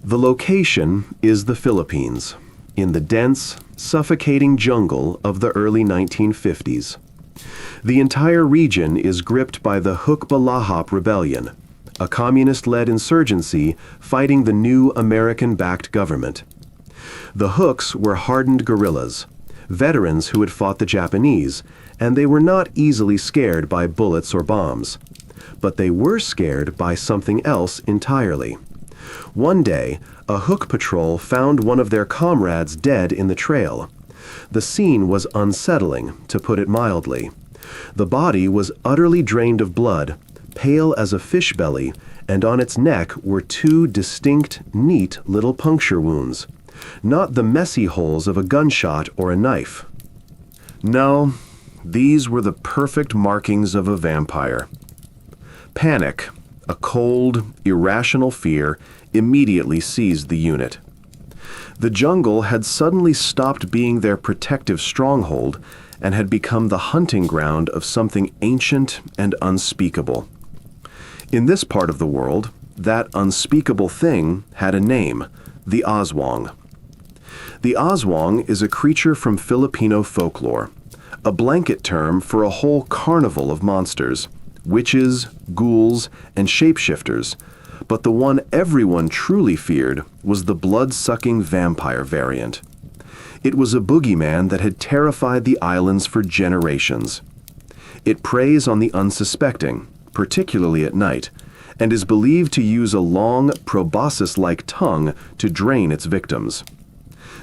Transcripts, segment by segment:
The location is the Philippines, in the dense, suffocating jungle of the early 1950s. The entire region is gripped by the Hukbalahap Rebellion, a communist-led insurgency fighting the new American-backed government. The Hooks were hardened guerrillas, veterans who had fought the Japanese, and they were not easily scared by bullets or bombs. But they were scared by something else entirely. One day, a Hook patrol found one of their comrades dead in the trail. The scene was unsettling, to put it mildly. The body was utterly drained of blood, pale as a fish belly, and on its neck were two distinct, neat little puncture wounds. Not the messy holes of a gunshot or a knife. No, these were the perfect markings of a vampire. Panic, a cold, irrational fear, immediately seized the unit. The jungle had suddenly stopped being their protective stronghold and had become the hunting ground of something ancient and unspeakable. In this part of the world, that unspeakable thing had a name, the Aswang. The Aswang is a creature from Filipino folklore, a blanket term for a whole carnival of monsters, witches, ghouls, and shapeshifters, but the one everyone truly feared was the blood-sucking vampire variant. It was a boogeyman that had terrified the islands for generations. It preys on the unsuspecting, particularly at night, and is believed to use a long, proboscis-like tongue to drain its victims.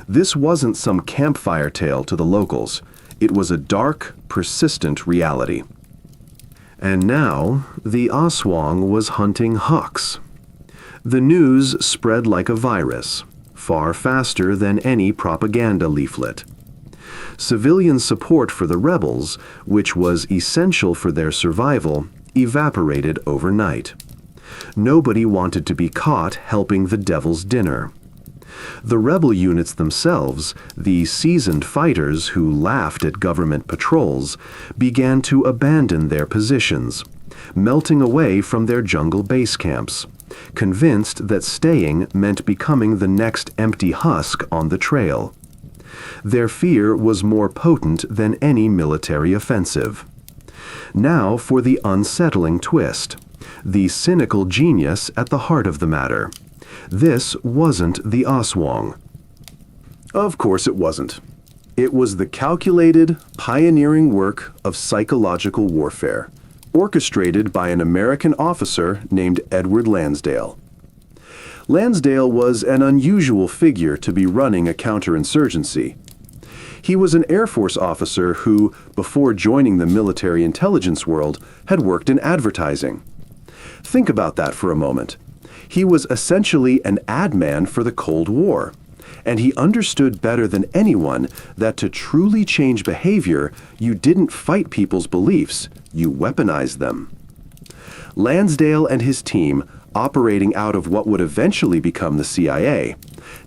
This wasn't some campfire tale to the locals. It was a dark, persistent reality. And now, the Aswang was hunting Huks. The news spread like a virus, far faster than any propaganda leaflet. Civilian support for the rebels, which was essential for their survival, evaporated overnight. Nobody wanted to be caught helping the devil's dinner. The rebel units themselves, the seasoned fighters who laughed at government patrols, began to abandon their positions, melting away from their jungle base camps, convinced that staying meant becoming the next empty husk on the trail. Their fear was more potent than any military offensive. Now for the unsettling twist, the cynical genius at the heart of the matter. This wasn't the Aswang. Of course it wasn't. It was the calculated, pioneering work of psychological warfare, orchestrated by an American officer named Edward Lansdale. Lansdale was an unusual figure to be running a counterinsurgency. He was an Air Force officer who, before joining the military intelligence world, had worked in advertising. Think about that for a moment. He was essentially an ad man for the Cold War, and he understood better than anyone that to truly change behavior, you didn't fight people's beliefs, you weaponized them. Lansdale and his team, operating out of what would eventually become the CIA,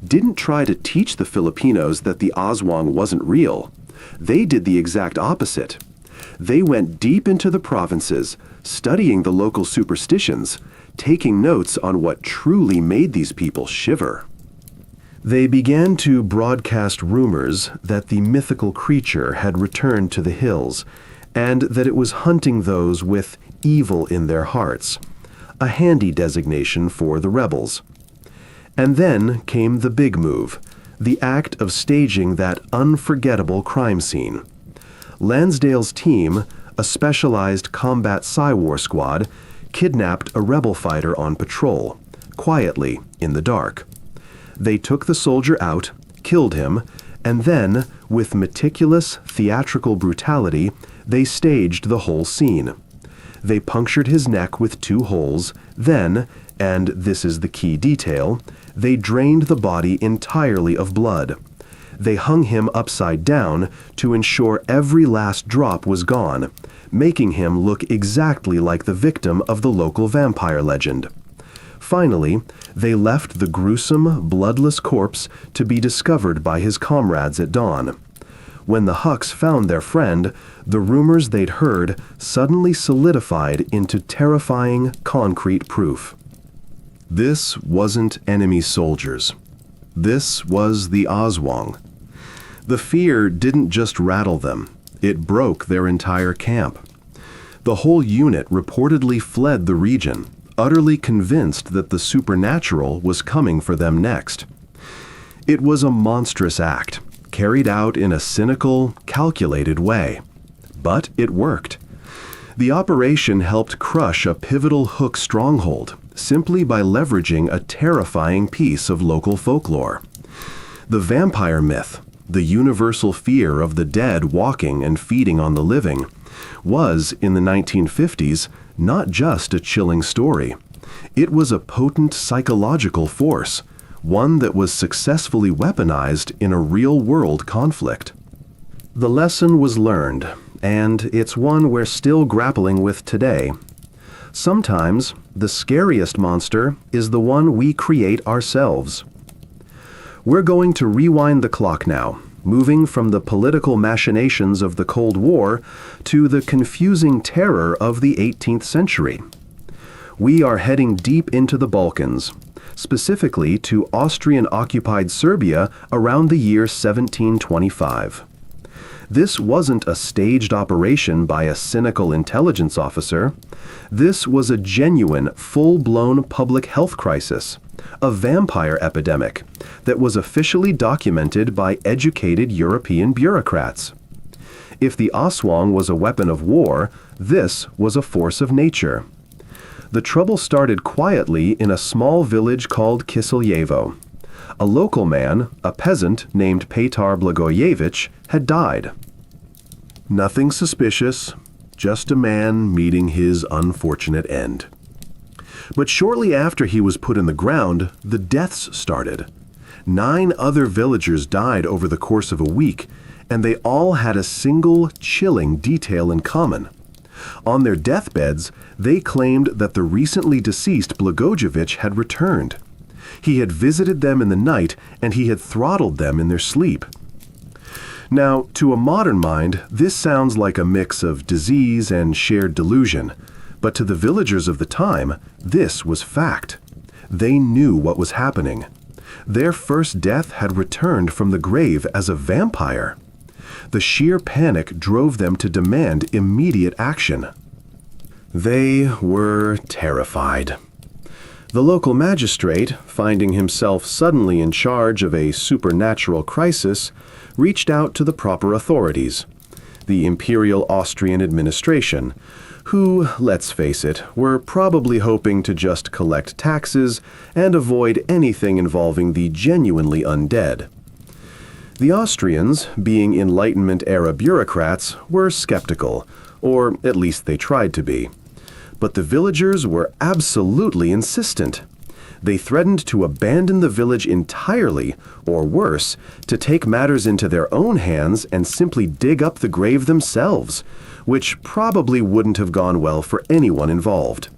didn't try to teach the Filipinos that the Aswang wasn't real. They did the exact opposite. They went deep into the provinces, studying the local superstitions, taking notes on what truly made these people shiver. They began to broadcast rumors that the mythical creature had returned to the hills, and that it was hunting those with evil in their hearts, a handy designation for the rebels. And then came the big move, the act of staging that unforgettable crime scene. Lansdale's team, a specialized combat Psy-War squad, kidnapped a rebel fighter on patrol, quietly, in the dark. They took the soldier out, killed him, and then, with meticulous theatrical brutality, they staged the whole scene. They punctured his neck with 2 holes, then, and this is the key detail, they drained the body entirely of blood. They hung him upside down to ensure every last drop was gone, making him look exactly like the victim of the local vampire legend. Finally, they left the gruesome, bloodless corpse to be discovered by his comrades at dawn. When the Huks found their friend, the rumors they'd heard suddenly solidified into terrifying, concrete proof. This wasn't enemy soldiers. This was the Aswang. The fear didn't just rattle them, it broke their entire camp. The whole unit reportedly fled the region, utterly convinced that the supernatural was coming for them next. It was a monstrous act, carried out in a cynical, calculated way. But it worked. The operation helped crush a pivotal Hook stronghold simply by leveraging a terrifying piece of local folklore. The vampire myth, the universal fear of the dead walking and feeding on the living, was, in the 1950s, not just a chilling story. It was a potent psychological force, one that was successfully weaponized in a real-world conflict. The lesson was learned, and it's one we're still grappling with today. Sometimes, the scariest monster is the one we create ourselves. We're going to rewind the clock now, moving from the political machinations of the Cold War to the confusing terror of the 18th century. We are heading deep into the Balkans, specifically to Austrian-occupied Serbia around the year 1725. This wasn't a staged operation by a cynical intelligence officer. This was a genuine, full-blown public health crisis, a vampire epidemic that was officially documented by educated European bureaucrats. If the Aswang was a weapon of war, this was a force of nature. The trouble started quietly in a small village called Kiselyevo. A local man, a peasant named Petar Blagojevich, had died. Nothing suspicious, just a man meeting his unfortunate end. But shortly after he was put in the ground, the deaths started. 9 other villagers died over the course of a week, and they all had a single, chilling detail in common. On their deathbeds, they claimed that the recently deceased Blagojevich had returned. He had visited them in the night, and he had throttled them in their sleep. Now, to a modern mind, this sounds like a mix of disease and shared delusion, but to the villagers of the time, this was fact. They knew what was happening. Their first death had returned from the grave as a vampire. The sheer panic drove them to demand immediate action. They were terrified. The local magistrate, finding himself suddenly in charge of a supernatural crisis, reached out to the proper authorities, the Imperial Austrian administration, who, let's face it, were probably hoping to just collect taxes and avoid anything involving the genuinely undead. The Austrians, being Enlightenment-era bureaucrats, were skeptical, or at least they tried to be. But the villagers were absolutely insistent. They threatened to abandon the village entirely, or worse, to take matters into their own hands and simply dig up the grave themselves, which probably wouldn't have gone well for anyone involved.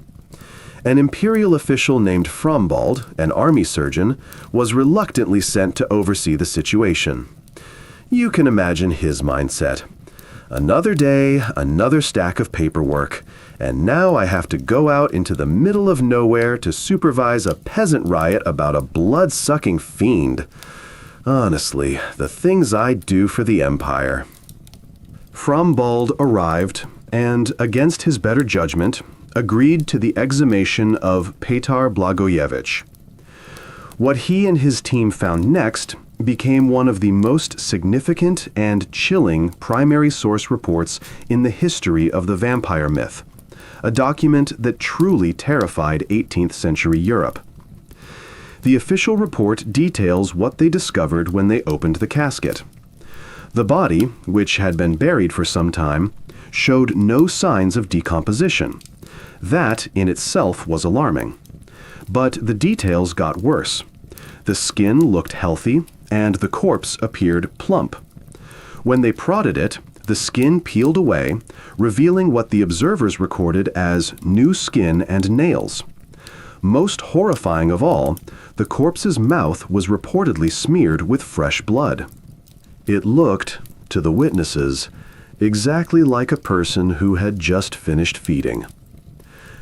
An imperial official named Frombald, an army surgeon, was reluctantly sent to oversee the situation. You can imagine his mindset. Another day, another stack of paperwork, and now I have to go out into the middle of nowhere to supervise a peasant riot about a blood-sucking fiend. Honestly, the things I do for the Empire. Frombald arrived, and, against his better judgment, agreed to the exhumation of Petar Blagojevich. What he and his team found next became one of the most significant and chilling primary source reports in the history of the vampire myth, a document that truly terrified 18th century Europe. The official report details what they discovered when they opened the casket. The body, which had been buried for some time, showed no signs of decomposition. That in itself was alarming. But the details got worse. The skin looked healthy, and the corpse appeared plump. When they prodded it, the skin peeled away, revealing what the observers recorded as new skin and nails. Most horrifying of all, the corpse's mouth was reportedly smeared with fresh blood. It looked, to the witnesses, exactly like a person who had just finished feeding.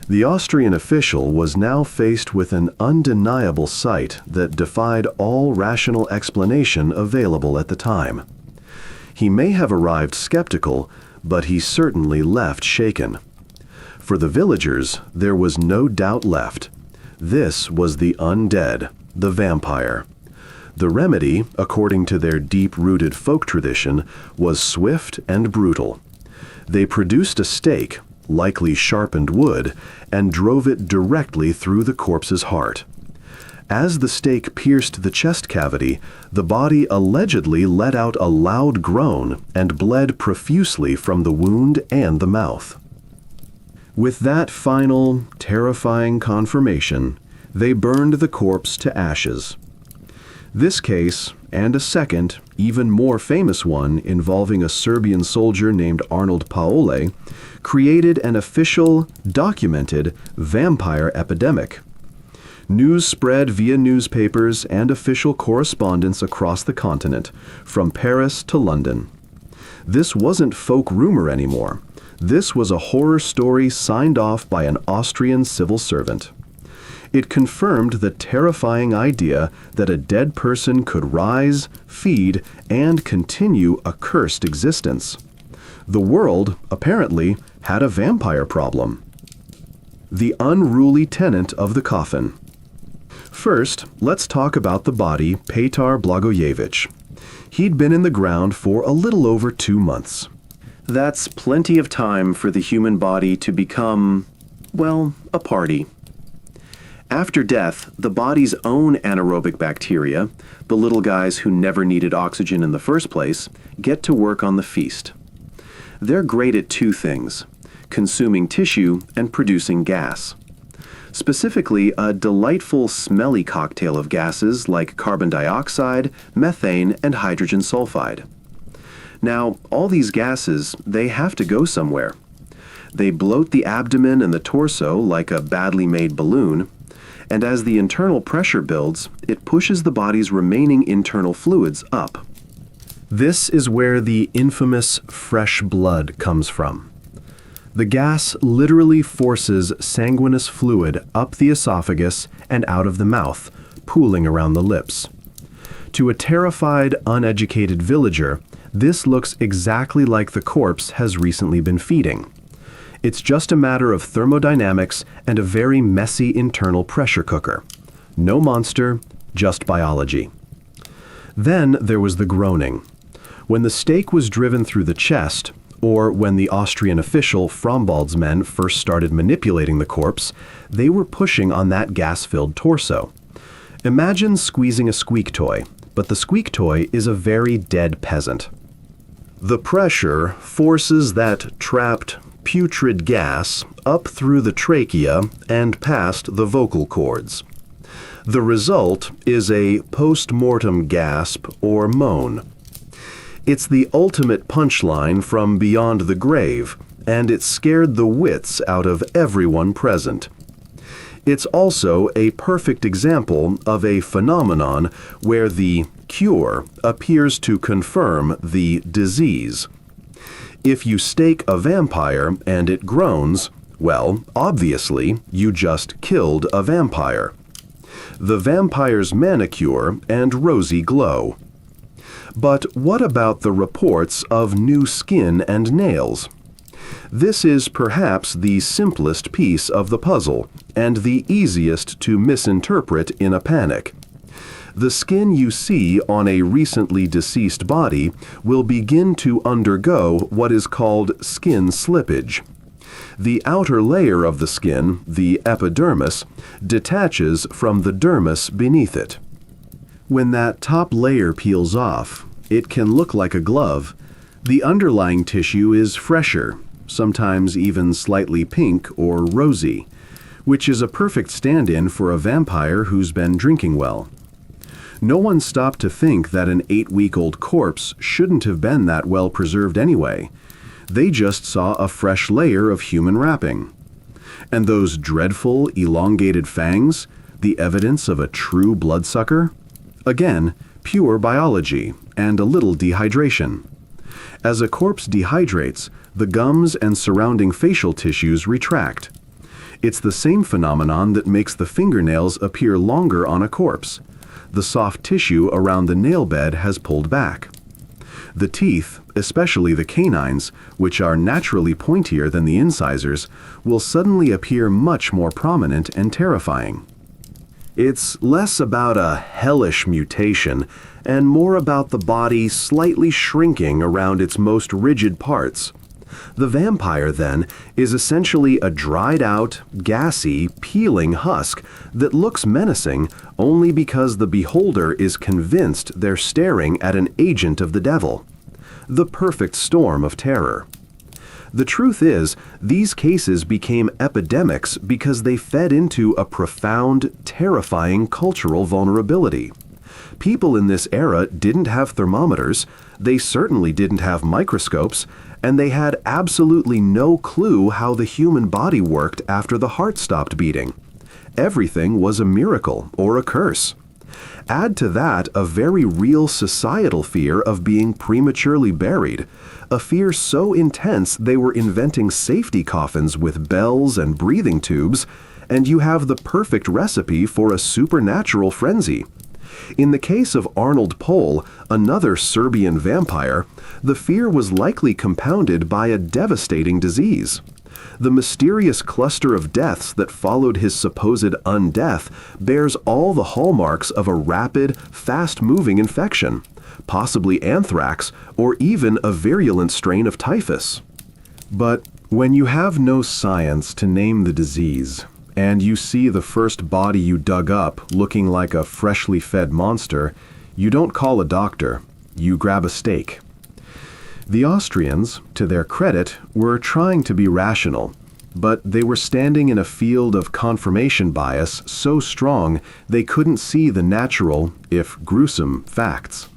The Austrian official was now faced with an undeniable sight that defied all rational explanation available at the time. He may have arrived skeptical, but he certainly left shaken. For the villagers, there was no doubt left. This was the undead, the vampire. The remedy, according to their deep-rooted folk tradition, was swift and brutal. They produced a stake, likely sharpened wood, and drove it directly through the corpse's heart. As the stake pierced the chest cavity, the body allegedly let out a loud groan and bled profusely from the wound and the mouth. With that final, terrifying confirmation, they burned the corpse to ashes. This case, and a second, even more famous one involving a Serbian soldier named Arnold Paole, created an official, documented vampire epidemic. News spread via newspapers and official correspondence across the continent, from Paris to London. This wasn't folk rumor anymore. This was a horror story signed off by an Austrian civil servant. It confirmed the terrifying idea that a dead person could rise, feed, and continue a cursed existence. The world, apparently, had a vampire problem. The unruly tenant of the coffin. First, let's talk about the body Petar Blagojevich. He'd been in the ground for a little over 2 months. That's plenty of time for the human body to become, well, a party. After death, the body's own anaerobic bacteria, the little guys who never needed oxygen in the first place, get to work on the feast. They're great at 2 things: consuming tissue and producing gas. Specifically, a delightful, smelly cocktail of gases like carbon dioxide, methane, and hydrogen sulfide. Now, all these gases, they have to go somewhere. They bloat the abdomen and the torso like a badly made balloon, and as the internal pressure builds, it pushes the body's remaining internal fluids up. This is where the infamous fresh blood comes from. The gas literally forces sanguineous fluid up the esophagus and out of the mouth, pooling around the lips. To a terrified, uneducated villager, this looks exactly like the corpse has recently been feeding. It's just a matter of thermodynamics and a very messy internal pressure cooker. No monster, just biology. Then there was the groaning. When the stake was driven through the chest, or when the Austrian official Frombald's men first started manipulating the corpse, they were pushing on that gas-filled torso. Imagine squeezing a squeak toy, but the squeak toy is a very dead peasant. The pressure forces that trapped, putrid gas up through the trachea and past the vocal cords. The result is a post-mortem gasp or moan. It's the ultimate punchline from beyond the grave, and it scared the wits out of everyone present. It's also a perfect example of a phenomenon where the cure appears to confirm the disease. If you stake a vampire and it groans, well, obviously, you just killed a vampire. The vampire's manicure and rosy glow. But what about the reports of new skin and nails? This is perhaps the simplest piece of the puzzle, and the easiest to misinterpret in a panic. The skin you see on a recently deceased body will begin to undergo what is called skin slippage. The outer layer of the skin, the epidermis, detaches from the dermis beneath it. When that top layer peels off, it can look like a glove. The underlying tissue is fresher, sometimes even slightly pink or rosy, which is a perfect stand-in for a vampire who's been drinking well. No one stopped to think that an 8-week-old corpse shouldn't have been that well preserved anyway. They just saw a fresh layer of human wrapping. And those dreadful, elongated fangs, the evidence of a true bloodsucker? Again, pure biology and a little dehydration. As a corpse dehydrates, the gums and surrounding facial tissues retract. It's the same phenomenon that makes the fingernails appear longer on a corpse. The soft tissue around the nail bed has pulled back. The teeth, especially the canines, which are naturally pointier than the incisors, will suddenly appear much more prominent and terrifying. It's less about a hellish mutation and more about the body slightly shrinking around its most rigid parts. The vampire, then, is essentially a dried-out, gassy, peeling husk that looks menacing only because the beholder is convinced they're staring at an agent of the devil. The perfect storm of terror. The truth is, these cases became epidemics because they fed into a profound, terrifying cultural vulnerability. People in this era didn't have thermometers, they certainly didn't have microscopes, and they had absolutely no clue how the human body worked after the heart stopped beating. Everything was a miracle or a curse. Add to that a very real societal fear of being prematurely buried, a fear so intense they were inventing safety coffins with bells and breathing tubes, and you have the perfect recipe for a supernatural frenzy. In the case of Arnold Pol, another Serbian vampire, the fear was likely compounded by a devastating disease. The mysterious cluster of deaths that followed his supposed undeath bears all the hallmarks of a rapid, fast-moving infection, possibly anthrax or even a virulent strain of typhus. But when you have no science to name the disease, and you see the first body you dug up looking like a freshly fed monster, you don't call a doctor, you grab a stake. The Austrians, to their credit, were trying to be rational, but they were standing in a field of confirmation bias so strong they couldn't see the natural, if gruesome, facts.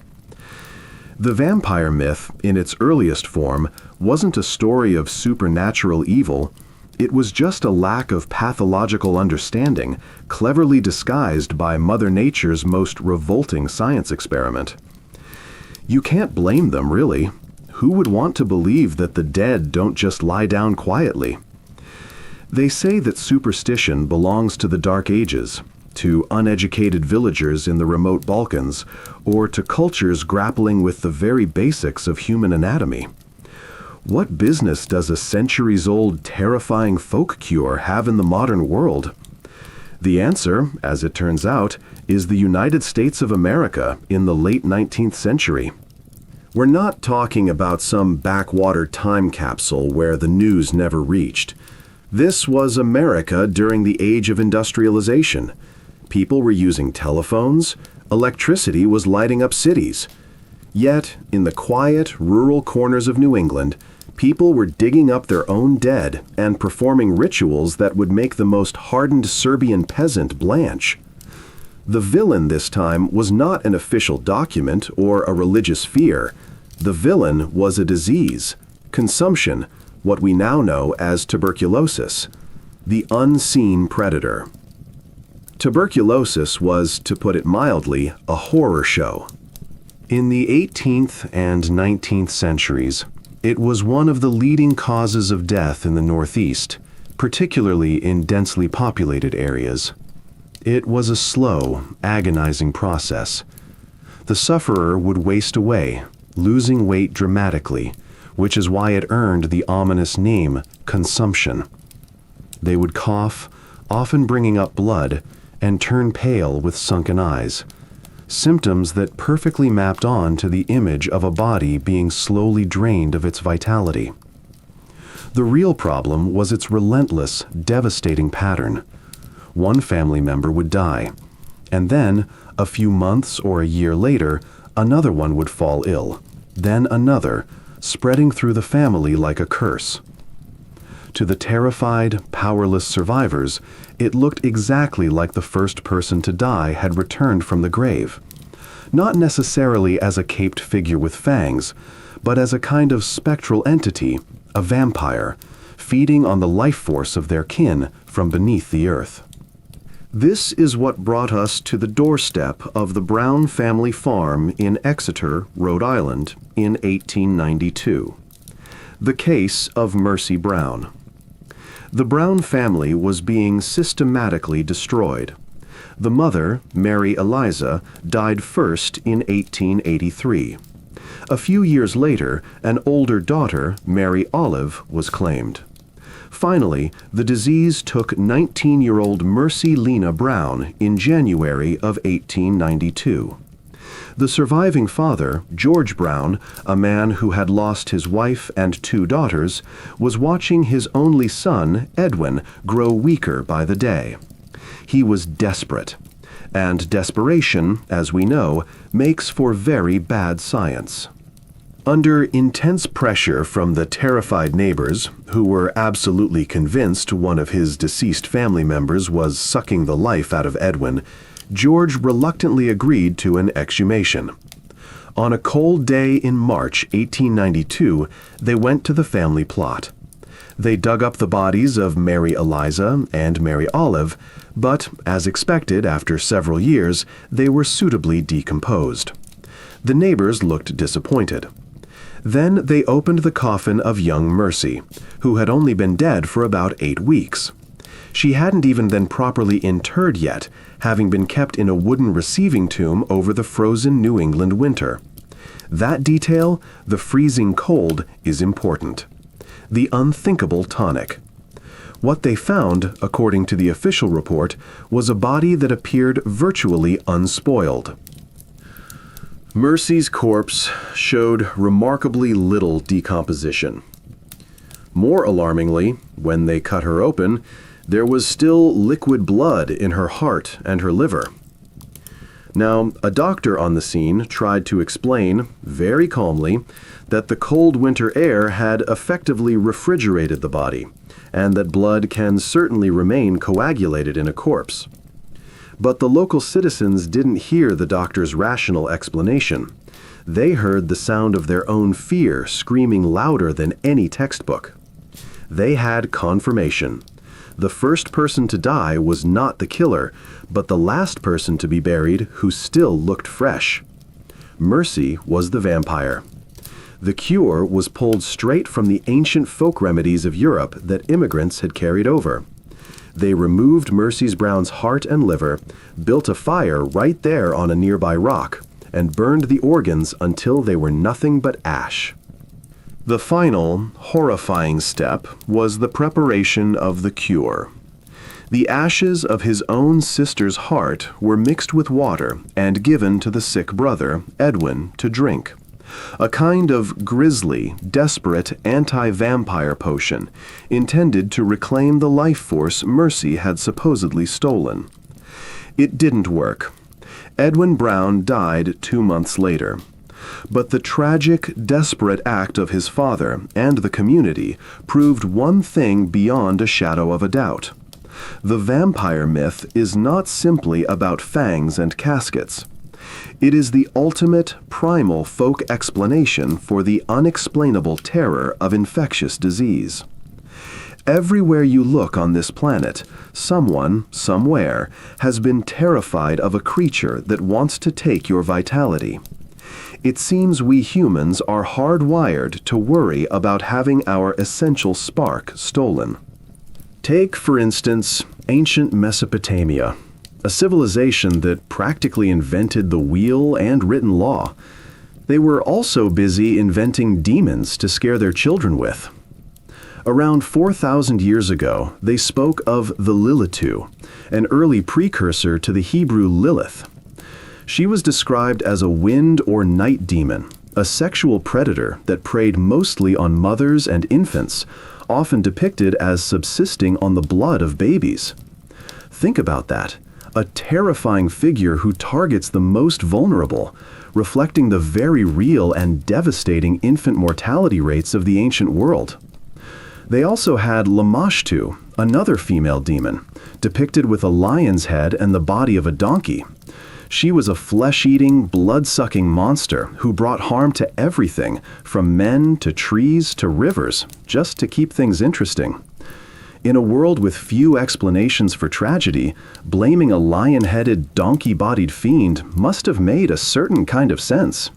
The vampire myth, in its earliest form, wasn't a story of supernatural evil. It was just a lack of pathological understanding, cleverly disguised by Mother Nature's most revolting science experiment. You can't blame them, really. Who would want to believe that the dead don't just lie down quietly? They say that superstition belongs to the Dark Ages, to uneducated villagers in the remote Balkans, or to cultures grappling with the very basics of human anatomy. What business does a centuries-old terrifying folk cure have in the modern world? The answer, as it turns out, is the United States of America in the late 19th century. We're not talking about some backwater time capsule where the news never reached. This was America during the age of industrialization. People were using telephones, electricity was lighting up cities. Yet, in the quiet, rural corners of New England, people were digging up their own dead and performing rituals that would make the most hardened Serbian peasant blanch. The villain this time was not an official document or a religious fear. The villain was a disease, consumption, what we now know as tuberculosis, the unseen predator. Tuberculosis was, to put it mildly, a horror show. In the 18th and 19th centuries, it was one of the leading causes of death in the Northeast, particularly in densely populated areas. It was a slow, agonizing process. The sufferer would waste away, losing weight dramatically, which is why it earned the ominous name consumption. They would cough, often bringing up blood, and turn pale with sunken eyes, symptoms that perfectly mapped on to the image of a body being slowly drained of its vitality. The real problem was its relentless, devastating pattern. One family member would die, and then, a few months or a year later, another one would fall ill, then another, spreading through the family like a curse. To the terrified, powerless survivors, it looked exactly like the first person to die had returned from the grave. Not necessarily as a caped figure with fangs, but as a kind of spectral entity, a vampire, feeding on the life force of their kin from beneath the earth. This is what brought us to the doorstep of the Brown family farm in Exeter, Rhode Island, in 1892. The case of Mercy Brown. The Brown family was being systematically destroyed. The mother, Mary Eliza, died first in 1883. A few years later, an older daughter, Mary Olive, was claimed. Finally, the disease took 19-year-old Mercy Lena Brown in January of 1892. The surviving father, George Brown, a man who had lost his wife and 2 daughters, was watching his only son, Edwin, grow weaker by the day. He was desperate. And desperation, as we know, makes for very bad science. Under intense pressure from the terrified neighbors, who were absolutely convinced one of his deceased family members was sucking the life out of Edwin, George reluctantly agreed to an exhumation. On a cold day in March 1892, they went to the family plot. They dug up the bodies of Mary Eliza and Mary Olive, but, as expected after several years, they were suitably decomposed. The neighbors looked disappointed. Then they opened the coffin of young Mercy, who had only been dead for about 8 weeks. She hadn't even been properly interred yet, having been kept in a wooden receiving tomb over the frozen New England winter. That detail, the freezing cold, is important. The unthinkable tonic. What they found, according to the official report, was a body that appeared virtually unspoiled. Mercy's corpse showed remarkably little decomposition. More alarmingly, when they cut her open, there was still liquid blood in her heart and her liver. Now, a doctor on the scene tried to explain, very calmly, that the cold winter air had effectively refrigerated the body, and that blood can certainly remain coagulated in a corpse. But the local citizens didn't hear the doctor's rational explanation. They heard the sound of their own fear screaming louder than any textbook. They had confirmation. The first person to die was not the killer, but the last person to be buried who still looked fresh. Mercy was the vampire. The cure was pulled straight from the ancient folk remedies of Europe that immigrants had carried over. They removed Mercy Brown's heart and liver, built a fire right there on a nearby rock, and burned the organs until they were nothing but ash. The final, horrifying step was the preparation of the cure. The ashes of his own sister's heart were mixed with water and given to the sick brother, Edwin, to drink. A kind of grisly, desperate anti-vampire potion intended to reclaim the life force Mercy had supposedly stolen. It didn't work. Edwin Brown died 2 months later. But the tragic, desperate act of his father and the community proved one thing beyond a shadow of a doubt. The vampire myth is not simply about fangs and caskets. It is the ultimate, primal folk explanation for the unexplainable terror of infectious disease. Everywhere you look on this planet, someone, somewhere, has been terrified of a creature that wants to take your vitality. It seems we humans are hardwired to worry about having our essential spark stolen. Take, for instance, ancient Mesopotamia, a civilization that practically invented the wheel and written law. They were also busy inventing demons to scare their children with. Around 4,000 years ago, they spoke of the Lilitu, an early precursor to the Hebrew Lilith. She was described as a wind or night demon, a sexual predator that preyed mostly on mothers and infants, often depicted as subsisting on the blood of babies. Think about that. A terrifying figure who targets the most vulnerable, reflecting the very real and devastating infant mortality rates of the ancient world. They also had Lamashtu, another female demon, depicted with a lion's head and the body of a donkey. She was a flesh-eating, blood-sucking monster who brought harm to everything, from men to trees to rivers, just to keep things interesting. In a world with few explanations for tragedy, blaming a lion-headed, donkey-bodied fiend must have made a certain kind of sense.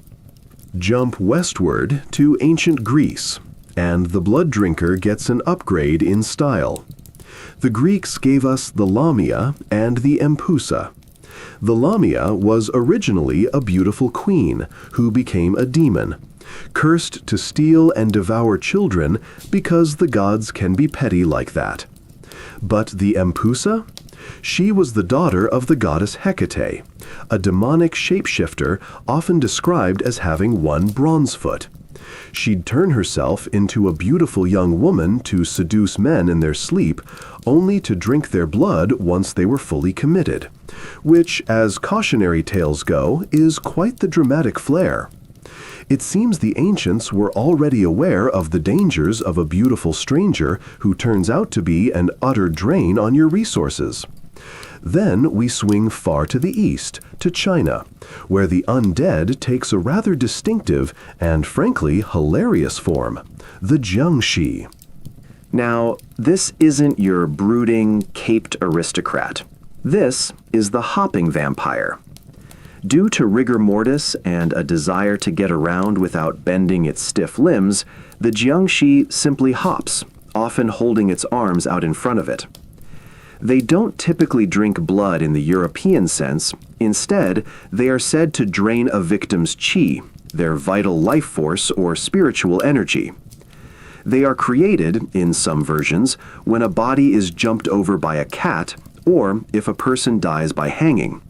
Jump westward to ancient Greece, and the blood drinker gets an upgrade in style. The Greeks gave us the lamia and the empusa. The lamia was originally a beautiful queen who became a demon, cursed to steal and devour children because the gods can be petty like that. But the empusa? She was the daughter of the goddess Hecate, a demonic shapeshifter often described as having one bronze foot. She'd turn herself into a beautiful young woman to seduce men in their sleep, only to drink their blood once they were fully committed, which, as cautionary tales go, is quite the dramatic flair. It seems the ancients were already aware of the dangers of a beautiful stranger who turns out to be an utter drain on your resources. Then we swing far to the east, to China, where the undead takes a rather distinctive and frankly hilarious form, the jiangshi. Now, this isn't your brooding, caped aristocrat. This is the hopping vampire. Due to rigor mortis and a desire to get around without bending its stiff limbs, the jiangshi simply hops, often holding its arms out in front of it. They don't typically drink blood in the European sense. Instead, they are said to drain a victim's qi, their vital life force or spiritual energy. They are created, in some versions, when a body is jumped over by a cat or if a person dies by hanging.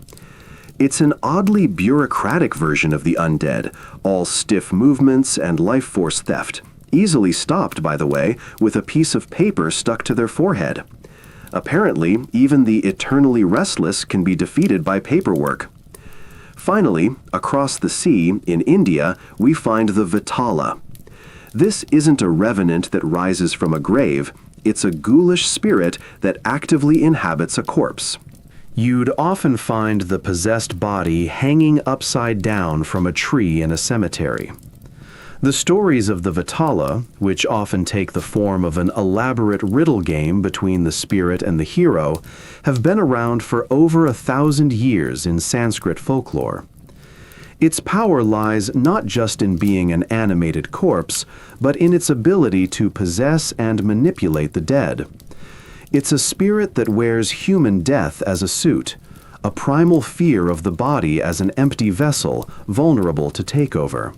It's an oddly bureaucratic version of the undead, all stiff movements and life force theft, easily stopped, by the way, with a piece of paper stuck to their forehead. Apparently, even the eternally restless can be defeated by paperwork. Finally, across the sea, in India, we find the Vitala. This isn't a revenant that rises from a grave, it's a ghoulish spirit that actively inhabits a corpse. You'd often find the possessed body hanging upside down from a tree in a cemetery. The stories of the Vitala, which often take the form of an elaborate riddle game between the spirit and the hero, have been around for over 1,000 years in Sanskrit folklore. Its power lies not just in being an animated corpse, but in its ability to possess and manipulate the dead. It's a spirit that wears human death as a suit, a primal fear of the body as an empty vessel, vulnerable to takeover.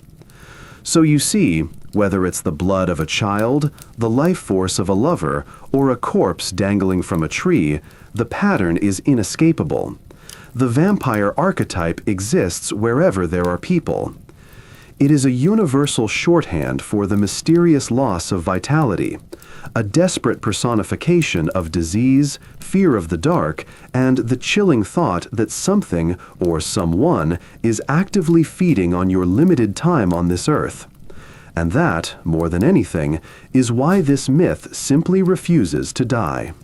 So you see, whether it's the blood of a child, the life force of a lover, or a corpse dangling from a tree, the pattern is inescapable. The vampire archetype exists wherever there are people. It is a universal shorthand for the mysterious loss of vitality, a desperate personification of disease, fear of the dark, and the chilling thought that something or someone is actively feeding on your limited time on this earth. And that, more than anything, is why this myth simply refuses to die.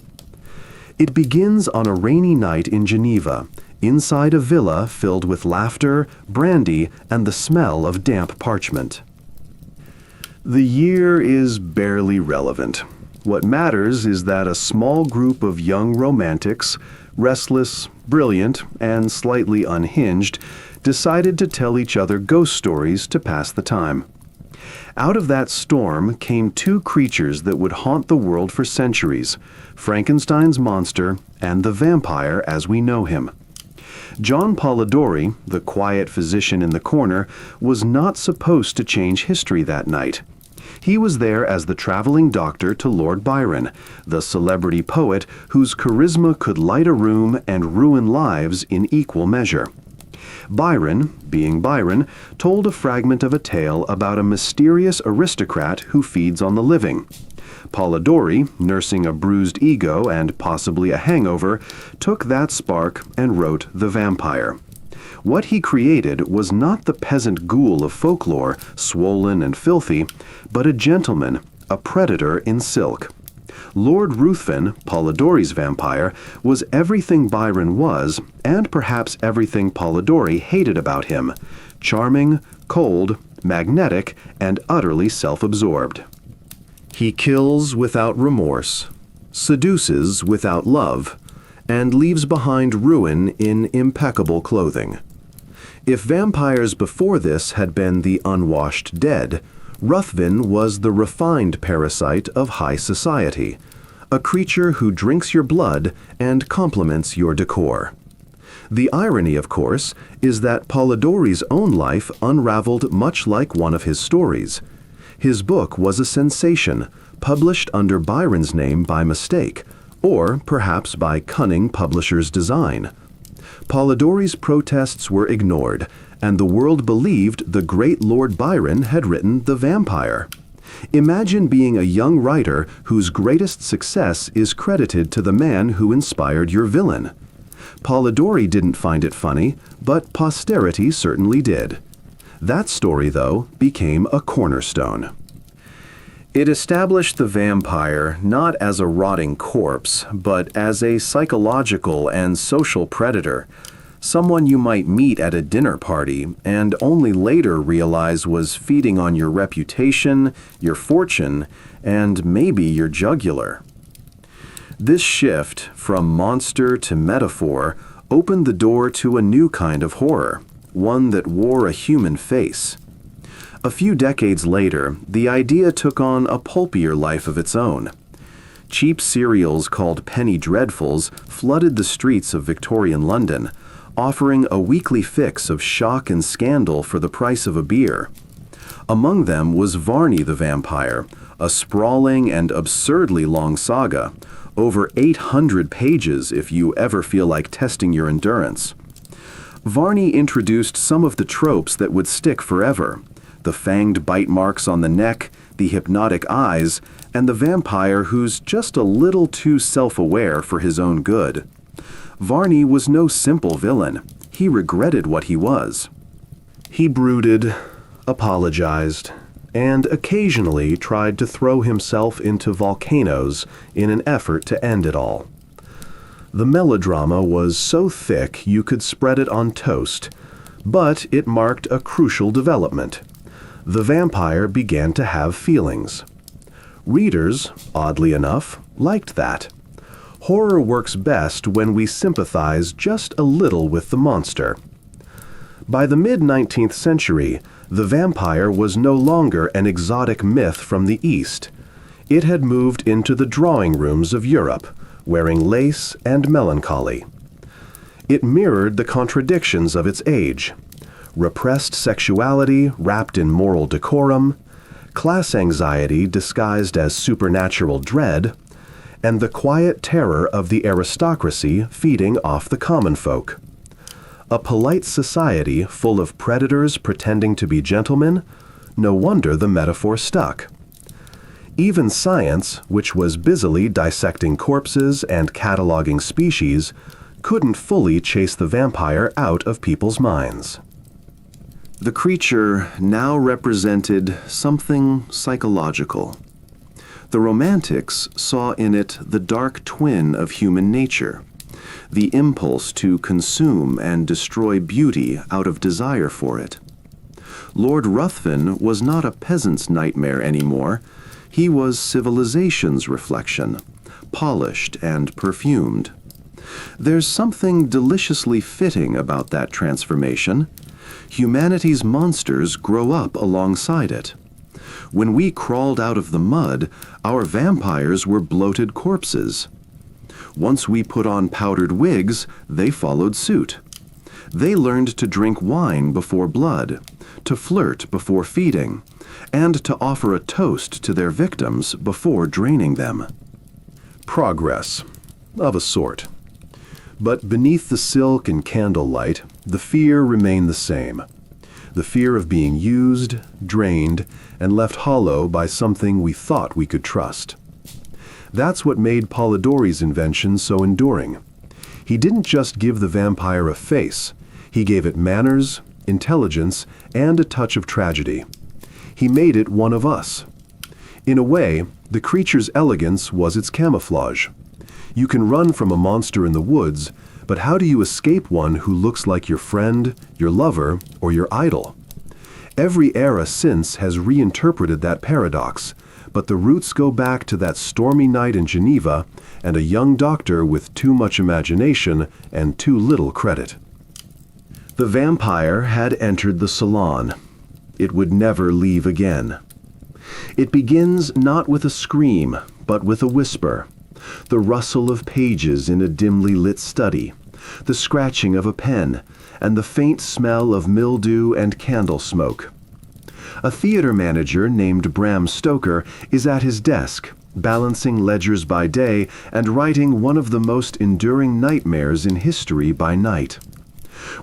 It begins on a rainy night in Geneva, inside a villa filled with laughter, brandy, and the smell of damp parchment. The year is barely relevant. What matters is that a small group of young romantics, restless, brilliant, and slightly unhinged, decided to tell each other ghost stories to pass the time. Out of that storm came two creatures that would haunt the world for centuries, Frankenstein's monster and the vampire as we know him. John Polidori, the quiet physician in the corner, was not supposed to change history that night. He was there as the traveling doctor to Lord Byron, the celebrity poet whose charisma could light a room and ruin lives in equal measure. Byron, being Byron, told a fragment of a tale about a mysterious aristocrat who feeds on the living. Polidori, nursing a bruised ego and possibly a hangover, took that spark and wrote The Vampire. What he created was not the peasant ghoul of folklore, swollen and filthy, but a gentleman, a predator in silk. Lord Ruthven, Polidori's vampire, was everything Byron was, and perhaps everything Polidori hated about him: charming, cold, magnetic, and utterly self-absorbed. He kills without remorse, seduces without love, and leaves behind ruin in impeccable clothing. If vampires before this had been the unwashed dead, Ruthven was the refined parasite of high society, a creature who drinks your blood and complements your decor. The irony, of course, is that Polidori's own life unraveled much like one of his stories. His book was a sensation, published under Byron's name by mistake, or perhaps by cunning publisher's design. Polidori's protests were ignored, and the world believed the great Lord Byron had written The Vampire. Imagine being a young writer whose greatest success is credited to the man who inspired your villain. Polidori didn't find it funny, but posterity certainly did. That story, though, became a cornerstone. It established the vampire not as a rotting corpse, but as a psychological and social predator, someone you might meet at a dinner party and only later realize was feeding on your reputation, your fortune, and maybe your jugular. This shift from monster to metaphor opened the door to a new kind of horror, one that wore a human face. A few decades later, the idea took on a pulpier life of its own. Cheap serials called penny dreadfuls flooded the streets of Victorian London, offering a weekly fix of shock and scandal for the price of a beer. Among them was Varney the Vampire, a sprawling and absurdly long saga, over 800 pages if you ever feel like testing your endurance. Varney introduced some of the tropes that would stick forever: the fanged bite marks on the neck, the hypnotic eyes, and the vampire who's just a little too self-aware for his own good. Varney was no simple villain. He regretted what he was. He brooded, apologized, and occasionally tried to throw himself into volcanoes in an effort to end it all. The melodrama was so thick you could spread it on toast, but it marked a crucial development. The vampire began to have feelings. Readers, oddly enough, liked that. Horror works best when we sympathize just a little with the monster. By the mid-19th century, the vampire was no longer an exotic myth from the East. It had moved into the drawing rooms of Europe, wearing lace and melancholy. It mirrored the contradictions of its age: repressed sexuality wrapped in moral decorum, class anxiety disguised as supernatural dread, and the quiet terror of the aristocracy feeding off the common folk. A polite society full of predators pretending to be gentlemen? No wonder the metaphor stuck. Even science, which was busily dissecting corpses and cataloging species, couldn't fully chase the vampire out of people's minds. The creature now represented something psychological. The Romantics saw in it the dark twin of human nature, the impulse to consume and destroy beauty out of desire for it. Lord Ruthven was not a peasant's nightmare anymore. He was civilization's reflection, polished and perfumed. There's something deliciously fitting about that transformation. Humanity's monsters grow up alongside it. When we crawled out of the mud, our vampires were bloated corpses. Once we put on powdered wigs, they followed suit. They learned to drink wine before blood, to flirt before feeding, and to offer a toast to their victims before draining them. Progress, of a sort. But beneath the silk and candlelight, the fear remained the same. The fear of being used, drained, and left hollow by something we thought we could trust. That's what made Polidori's invention so enduring. He didn't just give the vampire a face, he gave it manners, intelligence, and a touch of tragedy. He made it one of us. In a way, the creature's elegance was its camouflage. You can run from a monster in the woods, but how do you escape one who looks like your friend, your lover, or your idol? Every era since has reinterpreted that paradox, but the roots go back to that stormy night in Geneva and a young doctor with too much imagination and too little credit. The vampire had entered the salon. It would never leave again. It begins not with a scream, but with a whisper, the rustle of pages in a dimly lit study, the scratching of a pen, and the faint smell of mildew and candle smoke. A theater manager named Bram Stoker is at his desk, balancing ledgers by day and writing one of the most enduring nightmares in history by night.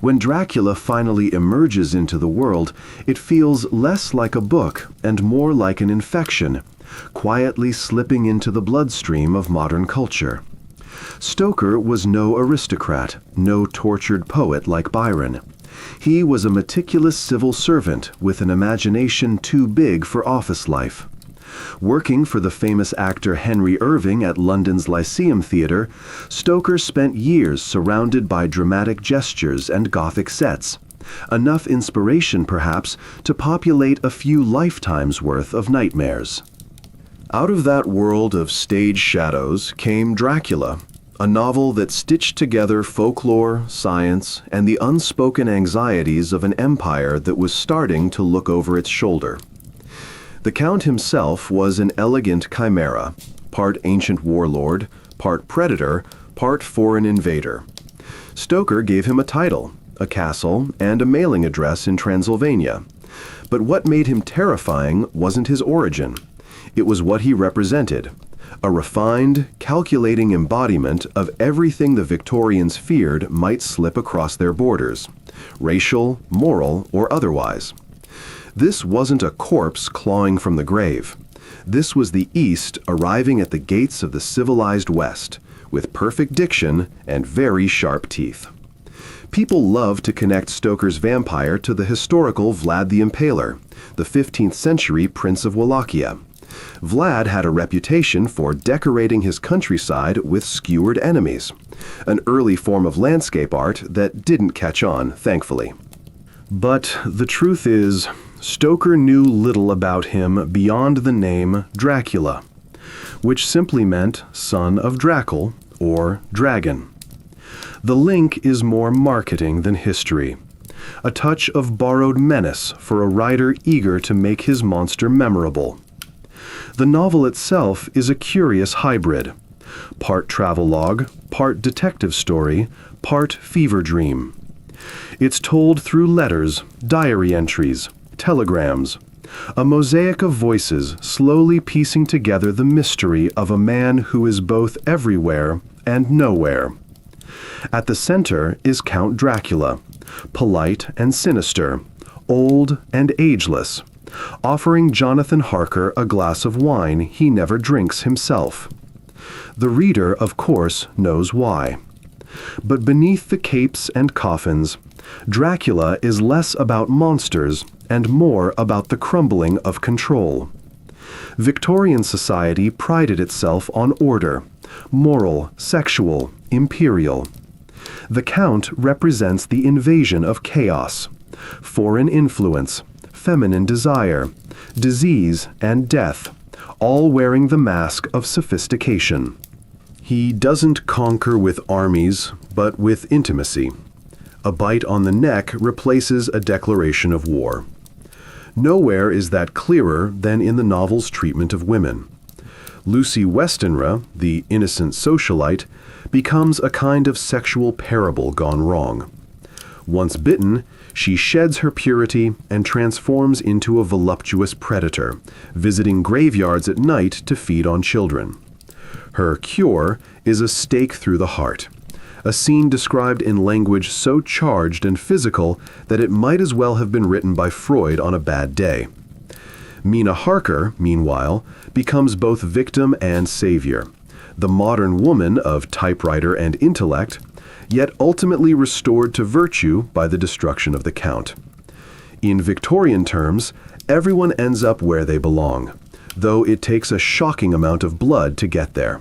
When Dracula finally emerges into the world, it feels less like a book and more like an infection, quietly slipping into the bloodstream of modern culture. Stoker was no aristocrat, no tortured poet like Byron. He was a meticulous civil servant with an imagination too big for office life. Working for the famous actor Henry Irving at London's Lyceum Theatre, Stoker spent years surrounded by dramatic gestures and Gothic sets, enough inspiration perhaps to populate a few lifetimes' worth of nightmares. Out of that world of stage shadows came Dracula, a novel that stitched together folklore, science, and the unspoken anxieties of an empire that was starting to look over its shoulder. The Count himself was an elegant chimera, part ancient warlord, part predator, part foreign invader. Stoker gave him a title, a castle, and a mailing address in Transylvania. But what made him terrifying wasn't his origin. It was what he represented, a refined, calculating embodiment of everything the Victorians feared might slip across their borders, racial, moral, or otherwise. This wasn't a corpse clawing from the grave. This was the East arriving at the gates of the civilized West, with perfect diction and very sharp teeth. People love to connect Stoker's vampire to the historical Vlad the Impaler, the 15th century Prince of Wallachia. Vlad had a reputation for decorating his countryside with skewered enemies, an early form of landscape art that didn't catch on, thankfully. But the truth is, Stoker knew little about him beyond the name Dracula, which simply meant son of Dracal, or dragon. The link is more marketing than history, a touch of borrowed menace for a writer eager to make his monster memorable. The novel itself is a curious hybrid, part travelogue, part detective story, part fever dream. It's told through letters, diary entries, telegrams, a mosaic of voices slowly piecing together the mystery of a man who is both everywhere and nowhere. At the center is Count Dracula, polite and sinister, old and ageless, offering Jonathan Harker a glass of wine he never drinks himself. The reader, of course, knows why. But beneath the capes and coffins, Dracula is less about monsters and more about the crumbling of control. Victorian society prided itself on order, moral, sexual, imperial. The Count represents the invasion of chaos, foreign influence, feminine desire, disease, and death, all wearing the mask of sophistication. He doesn't conquer with armies, but with intimacy. A bite on the neck replaces a declaration of war. Nowhere is that clearer than in the novel's treatment of women. Lucy Westenra, the innocent socialite, becomes a kind of sexual parable gone wrong. Once bitten, she sheds her purity and transforms into a voluptuous predator, visiting graveyards at night to feed on children. Her cure is a stake through the heart, a scene described in language so charged and physical that it might as well have been written by Freud on a bad day. Mina Harker, meanwhile, becomes both victim and savior, the modern woman of typewriter and intellect, yet ultimately restored to virtue by the destruction of the Count. In Victorian terms, everyone ends up where they belong, though it takes a shocking amount of blood to get there.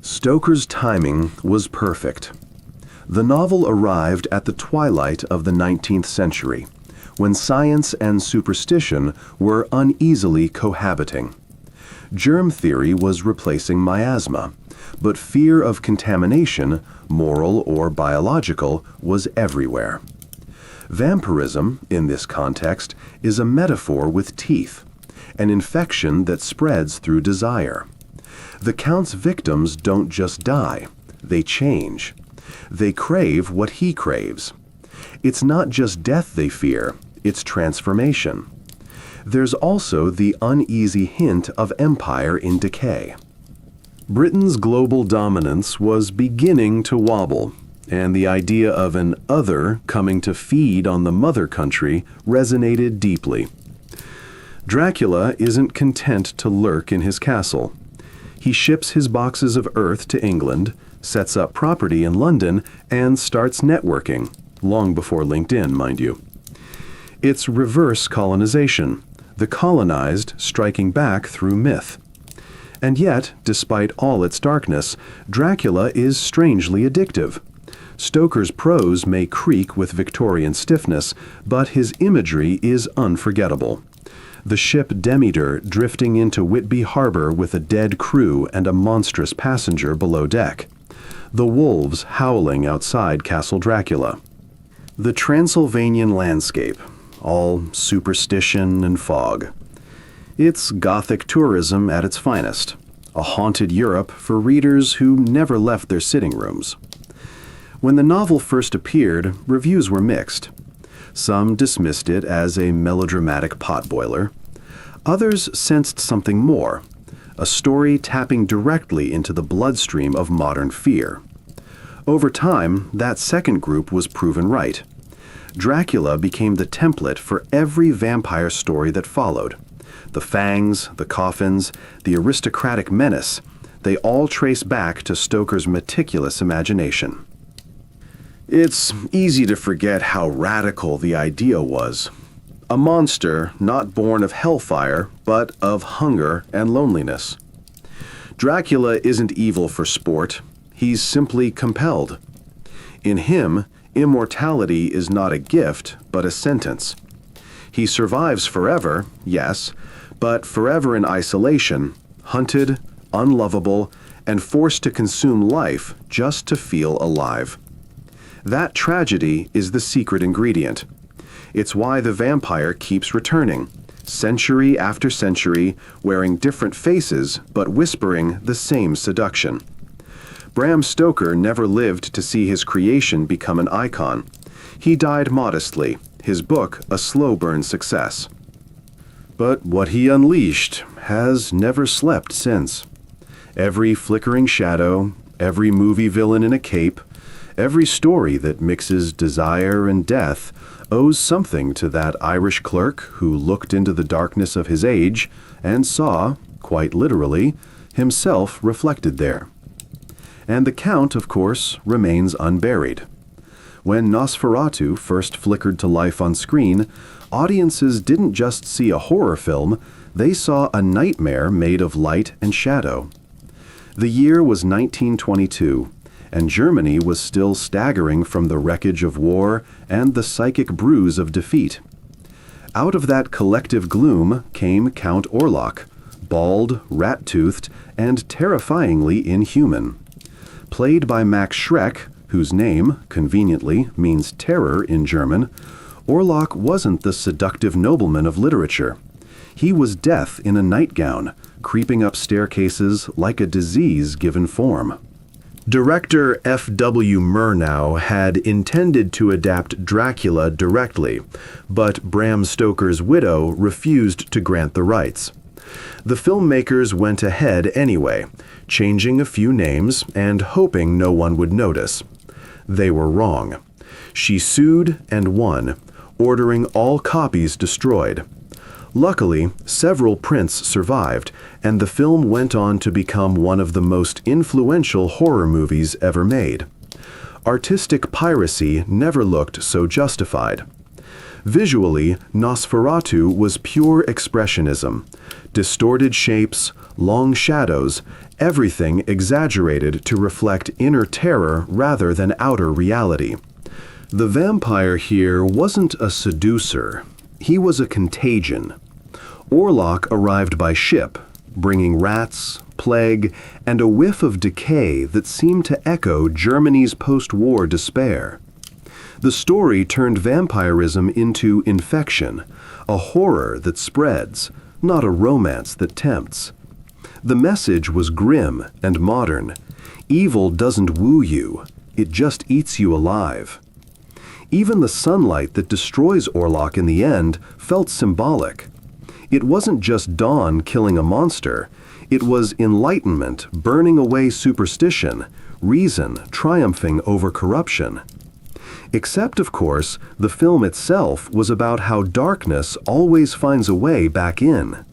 Stoker's timing was perfect. The novel arrived at the twilight of the 19th century, when science and superstition were uneasily cohabiting. Germ theory was replacing miasma, but fear of contamination, moral or biological, was everywhere. Vampirism, in this context, is a metaphor with teeth, an infection that spreads through desire. The Count's victims don't just die, they change. They crave what he craves. It's not just death they fear, it's transformation. There's also the uneasy hint of empire in decay. Britain's global dominance was beginning to wobble, and the idea of an other coming to feed on the mother country resonated deeply. Dracula isn't content to lurk in his castle. He ships his boxes of earth to England, sets up property in London, and starts networking, long before LinkedIn, mind you. It's reverse colonization, the colonized striking back through myth. And yet, despite all its darkness, Dracula is strangely addictive. Stoker's prose may creak with Victorian stiffness, but his imagery is unforgettable. The ship Demeter drifting into Whitby Harbor with a dead crew and a monstrous passenger below deck. The wolves howling outside Castle Dracula. The Transylvanian landscape, all superstition and fog. It's Gothic tourism at its finest, a haunted Europe for readers who never left their sitting rooms. When the novel first appeared, reviews were mixed. Some dismissed it as a melodramatic potboiler. Others sensed something more, a story tapping directly into the bloodstream of modern fear. Over time, that second group was proven right. Dracula became the template for every vampire story that followed. The fangs, the coffins, the aristocratic menace, they all trace back to Stoker's meticulous imagination. It's easy to forget how radical the idea was. A monster not born of hellfire, but of hunger and loneliness. Dracula isn't evil for sport, he's simply compelled. In him, immortality is not a gift, but a sentence. He survives forever, yes, but forever in isolation, hunted, unlovable, and forced to consume life just to feel alive. That tragedy is the secret ingredient. It's why the vampire keeps returning, century after century, wearing different faces but whispering the same seduction. Bram Stoker never lived to see his creation become an icon. He died modestly, his book a slow-burn success. But what he unleashed has never slept since. Every flickering shadow, every movie villain in a cape, every story that mixes desire and death owes something to that Irish clerk who looked into the darkness of his age and saw, quite literally, himself reflected there. And the Count, of course, remains unburied. When Nosferatu first flickered to life on screen, audiences didn't just see a horror film, they saw a nightmare made of light and shadow. The year was 1922, and Germany was still staggering from the wreckage of war and the psychic bruise of defeat. Out of that collective gloom came Count Orlok, bald, rat-toothed, and terrifyingly inhuman. Played by Max Schreck, whose name, conveniently, means terror in German, Orlok wasn't the seductive nobleman of literature. He was death in a nightgown, creeping up staircases like a disease given form. Director F.W. Murnau had intended to adapt Dracula directly, but Bram Stoker's widow refused to grant the rights. The filmmakers went ahead anyway, changing a few names and hoping no one would notice. They were wrong. She sued and won, ordering all copies destroyed. Luckily, several prints survived, and the film went on to become one of the most influential horror movies ever made. Artistic piracy never looked so justified. Visually, Nosferatu was pure expressionism. Distorted shapes, long shadows, everything exaggerated to reflect inner terror rather than outer reality. The vampire here wasn't a seducer. He was a contagion. Orlok arrived by ship, bringing rats, plague, and a whiff of decay that seemed to echo Germany's post-war despair. The story turned vampirism into infection, a horror that spreads, not a romance that tempts. The message was grim and modern. Evil doesn't woo you, it just eats you alive. Even the sunlight that destroys Orlok in the end felt symbolic. It wasn't just dawn killing a monster, it was enlightenment burning away superstition, reason triumphing over corruption. Except, of course, the film itself was about how darkness always finds a way back in.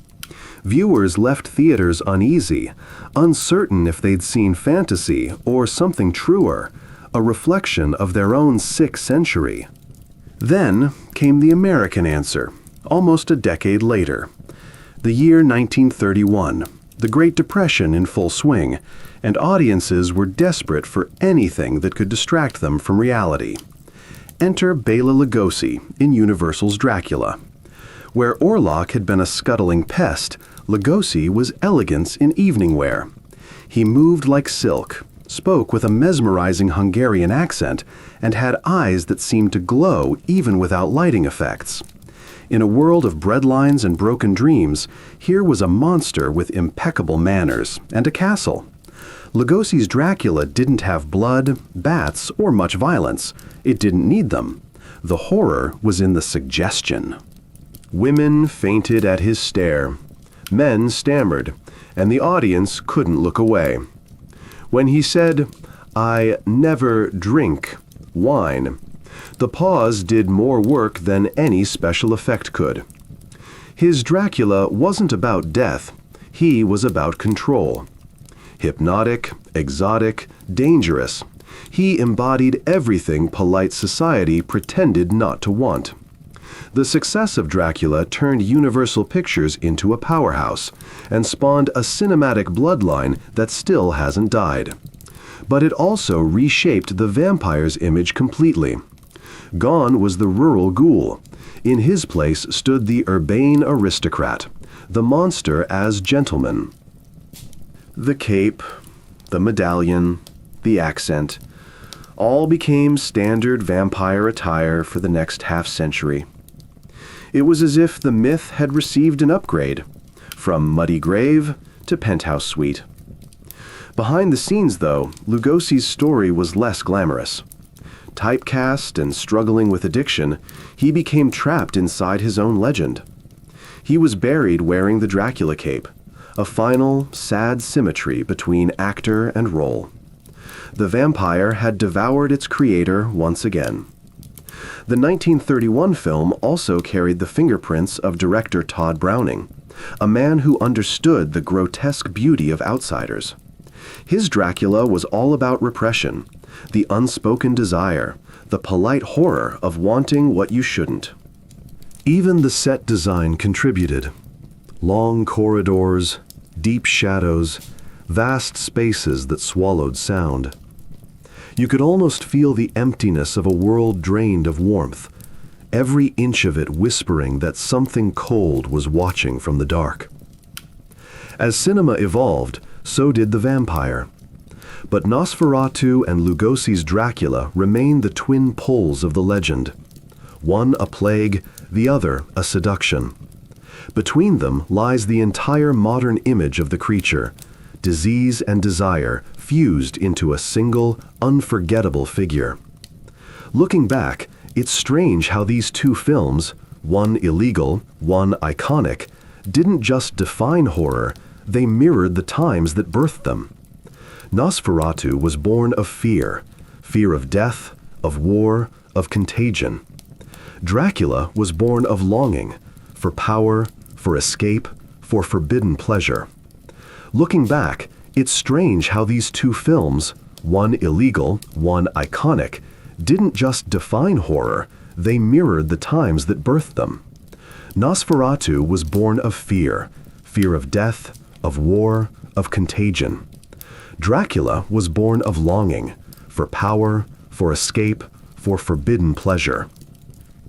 Viewers left theaters uneasy, uncertain if they'd seen fantasy or something truer, a reflection of their own sick century. Then came the American answer, almost a decade later. The year 1931, the Great Depression in full swing, and audiences were desperate for anything that could distract them from reality. Enter Bela Lugosi in Universal's Dracula. Where Orlok had been a scuttling pest, Lugosi was elegance in evening wear. He moved like silk, spoke with a mesmerizing Hungarian accent, and had eyes that seemed to glow even without lighting effects. In a world of breadlines and broken dreams, here was a monster with impeccable manners and a castle. Lugosi's Dracula didn't have blood, bats, or much violence. It didn't need them. The horror was in the suggestion. Women fainted at his stare. Men stammered, and the audience couldn't look away. When he said, "I never drink wine," the pause did more work than any special effect could. His Dracula wasn't about death. He was about control. Hypnotic, exotic, dangerous. He embodied everything polite society pretended not to want. The success of Dracula turned Universal Pictures into a powerhouse and spawned a cinematic bloodline that still hasn't died. But it also reshaped the vampire's image completely. Gone was the rural ghoul. In his place stood the urbane aristocrat, the monster as gentleman. The cape, the medallion, the accent, all became standard vampire attire for the next half-century. It was as if the myth had received an upgrade, from muddy grave to penthouse suite. Behind the scenes, though, Lugosi's story was less glamorous. Typecast and struggling with addiction, he became trapped inside his own legend. He was buried wearing the Dracula cape, a final, sad symmetry between actor and role. The vampire had devoured its creator once again. The 1931 film also carried the fingerprints of director Todd Browning, a man who understood the grotesque beauty of outsiders. His Dracula was all about repression, the unspoken desire, the polite horror of wanting what you shouldn't. Even the set design contributed. Long corridors, deep shadows, vast spaces that swallowed sound. You could almost feel the emptiness of a world drained of warmth, every inch of it whispering that something cold was watching from the dark. As cinema evolved, so did the vampire. But Nosferatu and Lugosi's Dracula remain the twin poles of the legend. One a plague, the other a seduction. Between them lies the entire modern image of the creature, disease and desire fused into a single, unforgettable figure. Looking back, it's strange how these two films, one illegal, one iconic, didn't just define horror, they mirrored the times that birthed them. Nosferatu was born of fear, fear of death, of war, of contagion. Dracula was born of longing, for power, for escape, for forbidden pleasure. Looking back, it's strange how these two films, one illegal, one iconic, didn't just define horror, they mirrored the times that birthed them. Nosferatu was born of fear, fear of death, of war, of contagion. Dracula was born of longing, for power, for escape, for forbidden pleasure.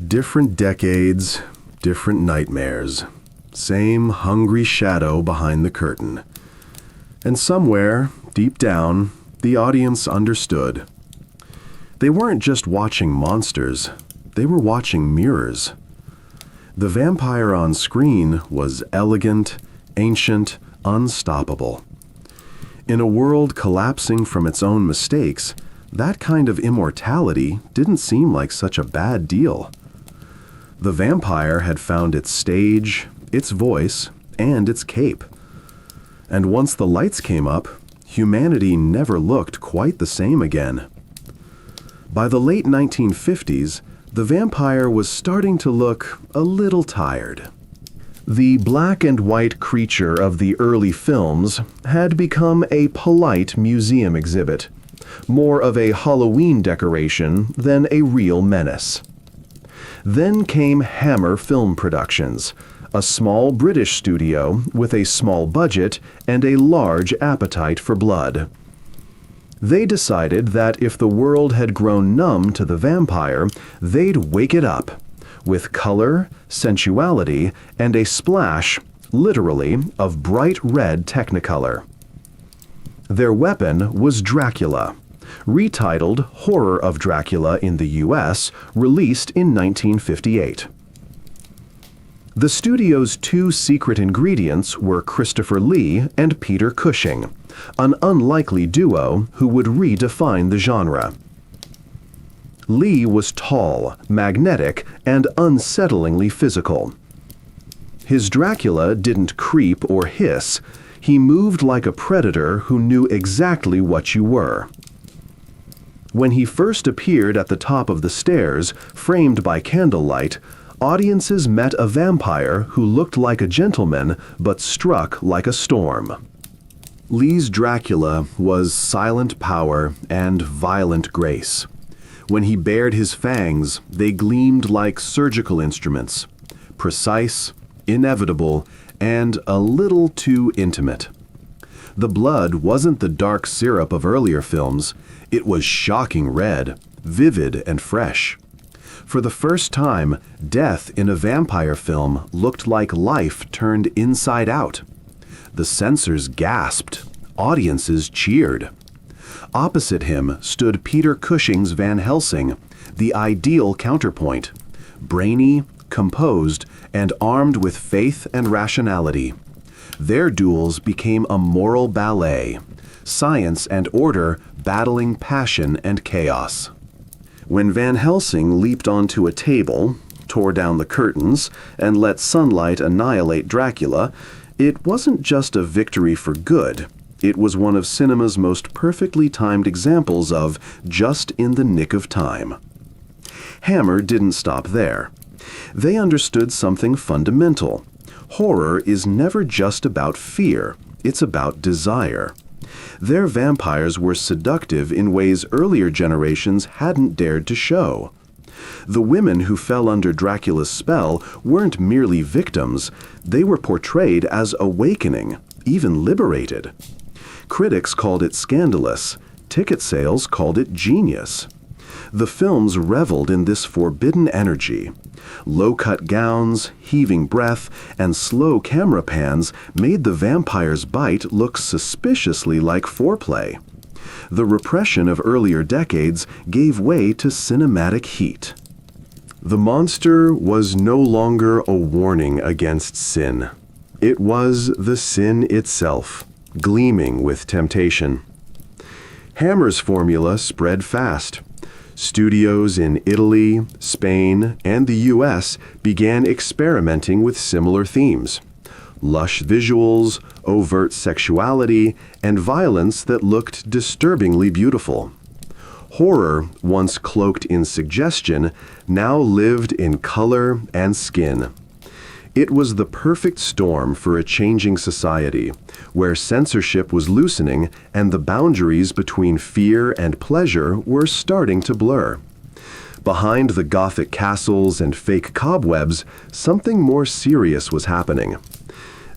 Different decades, different nightmares, same hungry shadow behind the curtain. And somewhere, deep down, the audience understood. They weren't just watching monsters, they were watching mirrors. The vampire on screen was elegant, ancient, unstoppable. In a world collapsing from its own mistakes, that kind of immortality didn't seem like such a bad deal. The vampire had found its stage, its voice, and its cape. And once the lights came up, humanity never looked quite the same again. By the late 1950s, the vampire was starting to look a little tired. The black and white creature of the early films had become a polite museum exhibit, more of a Halloween decoration than a real menace. Then came Hammer Film Productions, a small British studio with a small budget and a large appetite for blood. They decided that if the world had grown numb to the vampire, they'd wake it up, with color, sensuality, and a splash, literally, of bright red Technicolor. Their weapon was Dracula, retitled Horror of Dracula in the US, released in 1958. The studio's two secret ingredients were Christopher Lee and Peter Cushing, an unlikely duo who would redefine the genre. Lee was tall, magnetic, and unsettlingly physical. His Dracula didn't creep or hiss. He moved like a predator who knew exactly what you were. When he first appeared at the top of the stairs, framed by candlelight, audiences met a vampire who looked like a gentleman but struck like a storm. Lee's Dracula was silent power and violent grace. When he bared his fangs, they gleamed like surgical instruments, precise, inevitable, and a little too intimate. The blood wasn't the dark syrup of earlier films. It was shocking red, vivid and fresh. For the first time, death in a vampire film looked like life turned inside out. The censors gasped. Audiences cheered. Opposite him stood Peter Cushing's Van Helsing, the ideal counterpoint, brainy, composed, and armed with faith and rationality. Their duels became a moral ballet, science and order battling passion and chaos. When Van Helsing leaped onto a table, tore down the curtains, and let sunlight annihilate Dracula, it wasn't just a victory for good. It was one of cinema's most perfectly timed examples of just in the nick of time. Hammer didn't stop there. They understood something fundamental. Horror is never just about fear, it's about desire. Their vampires were seductive in ways earlier generations hadn't dared to show. The women who fell under Dracula's spell weren't merely victims, they were portrayed as awakening, even liberated. Critics called it scandalous, ticket sales called it genius. The films reveled in this forbidden energy. Low-cut gowns, heaving breath, and slow camera pans made the vampire's bite look suspiciously like foreplay. The repression of earlier decades gave way to cinematic heat. The monster was no longer a warning against sin. It was the sin itself, gleaming with temptation. Hammer's formula spread fast. Studios in Italy, Spain, and the US began experimenting with similar themes. Lush visuals, overt sexuality, and violence that looked disturbingly beautiful. Horror, once cloaked in suggestion, now lived in color and skin. It was the perfect storm for a changing society, where censorship was loosening and the boundaries between fear and pleasure were starting to blur. Behind the Gothic castles and fake cobwebs, something more serious was happening.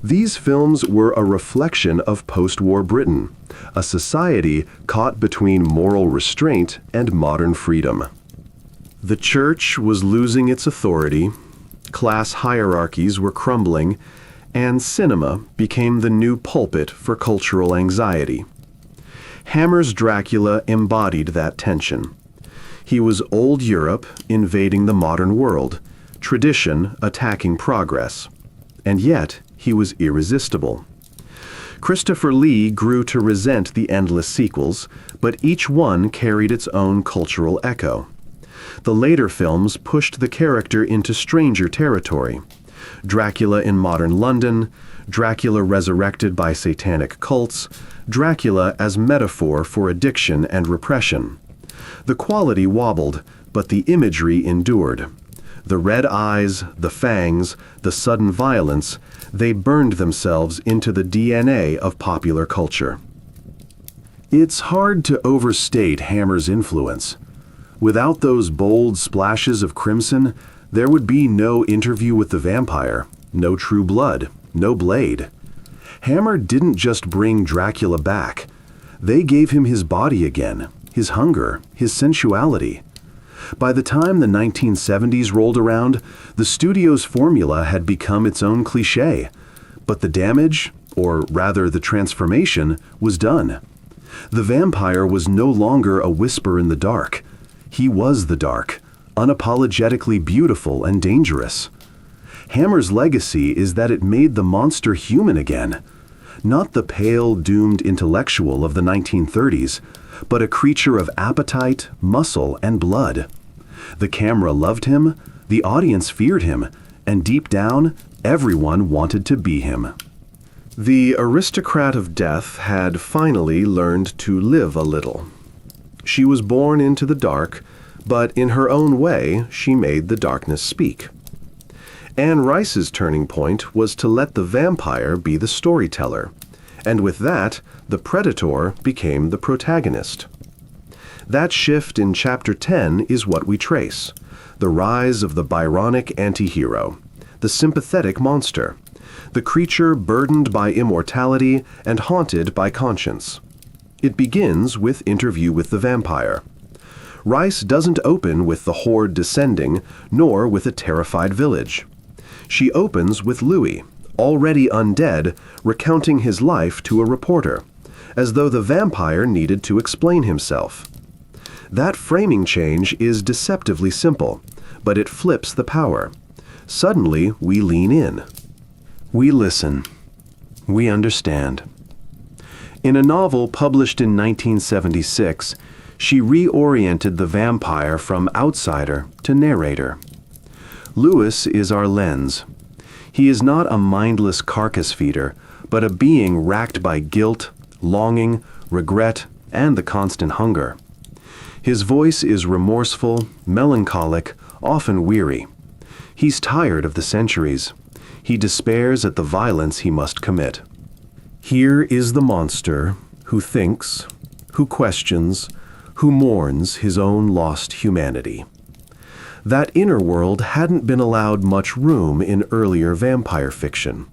These films were a reflection of post-war Britain, a society caught between moral restraint and modern freedom. The church was losing its authority, class hierarchies were crumbling, and cinema became the new pulpit for cultural anxiety. Hammer's Dracula embodied that tension. He was old Europe invading the modern world, tradition attacking progress, and yet he was irresistible. Christopher Lee grew to resent the endless sequels, but each one carried its own cultural echo. The later films pushed the character into stranger territory. Dracula in modern London, Dracula resurrected by satanic cults, Dracula as metaphor for addiction and repression. The quality wobbled, but the imagery endured. The red eyes, the fangs, the sudden violence, they burned themselves into the DNA of popular culture. It's hard to overstate Hammer's influence. Without those bold splashes of crimson, there would be no Interview with the Vampire, no True Blood, no Blade. Hammer didn't just bring Dracula back. They gave him his body again, his hunger, his sensuality. By the time the 1970s rolled around, the studio's formula had become its own cliché. But the damage, or rather the transformation, was done. The vampire was no longer a whisper in the dark. He was the dark, unapologetically beautiful and dangerous. Hammer's legacy is that it made the monster human again. Not the pale, doomed intellectual of the 1930s, but a creature of appetite, muscle, and blood. The camera loved him, the audience feared him, and deep down, everyone wanted to be him. The aristocrat of death had finally learned to live a little. She was born into the dark, but in her own way, she made the darkness speak. Anne Rice's turning point was to let the vampire be the storyteller, and with that, the predator became the protagonist. That shift in Chapter 10 is what we trace, the rise of the Byronic anti-hero, the sympathetic monster, the creature burdened by immortality and haunted by conscience. It begins with Interview with the Vampire. Rice doesn't open with the horde descending, nor with a terrified village. She opens with Louis, already undead, recounting his life to a reporter, as though the vampire needed to explain himself. That framing change is deceptively simple, but it flips the power. Suddenly, we lean in. We listen. We understand. In a novel published in 1976, she reoriented the vampire from outsider to narrator. Lewis is our lens. He is not a mindless carcass feeder, but a being racked by guilt, longing, regret, and the constant hunger. His voice is remorseful, melancholic, often weary. He's tired of the centuries. He despairs at the violence he must commit. Here is the monster who thinks, who questions, who mourns his own lost humanity. That inner world hadn't been allowed much room in earlier vampire fiction.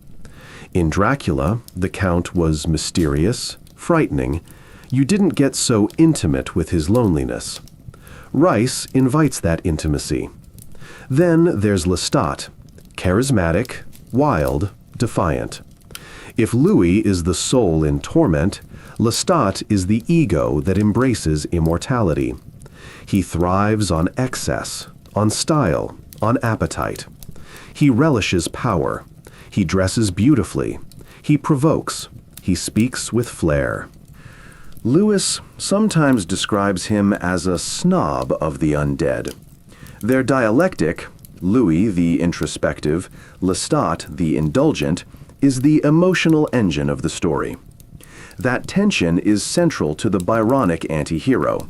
In Dracula, the Count was mysterious, frightening. You didn't get so intimate with his loneliness. Rice invites that intimacy. Then there's Lestat, charismatic, wild, defiant. If Louis is the soul in torment, Lestat is the ego that embraces immortality. He thrives on excess, on style, on appetite. He relishes power. He dresses beautifully. He provokes. He speaks with flair. Lewis sometimes describes him as a snob of the undead. Their dialectic, Louis the introspective, Lestat the indulgent, is the emotional engine of the story. That tension is central to the Byronic anti-hero.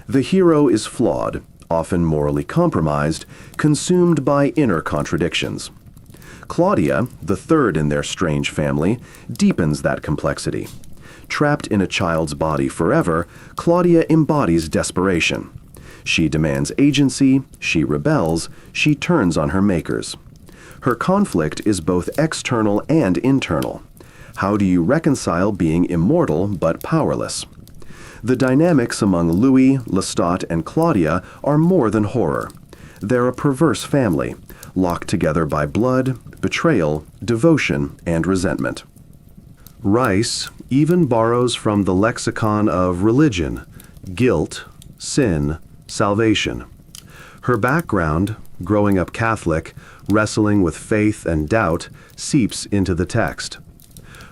The hero is flawed, often morally compromised, consumed by inner contradictions. Claudia, the third in their strange family, deepens that complexity. Trapped in a child's body forever, Claudia embodies desperation. She demands agency, she rebels, she turns on her makers. Her conflict is both external and internal. How do you reconcile being immortal but powerless? The dynamics among Louis, Lestat, and Claudia are more than horror. They're a perverse family, locked together by blood, betrayal, devotion, and resentment. Rice even borrows from the lexicon of religion, guilt, sin, salvation. Her background, growing up Catholic, wrestling with faith and doubt, seeps into the text.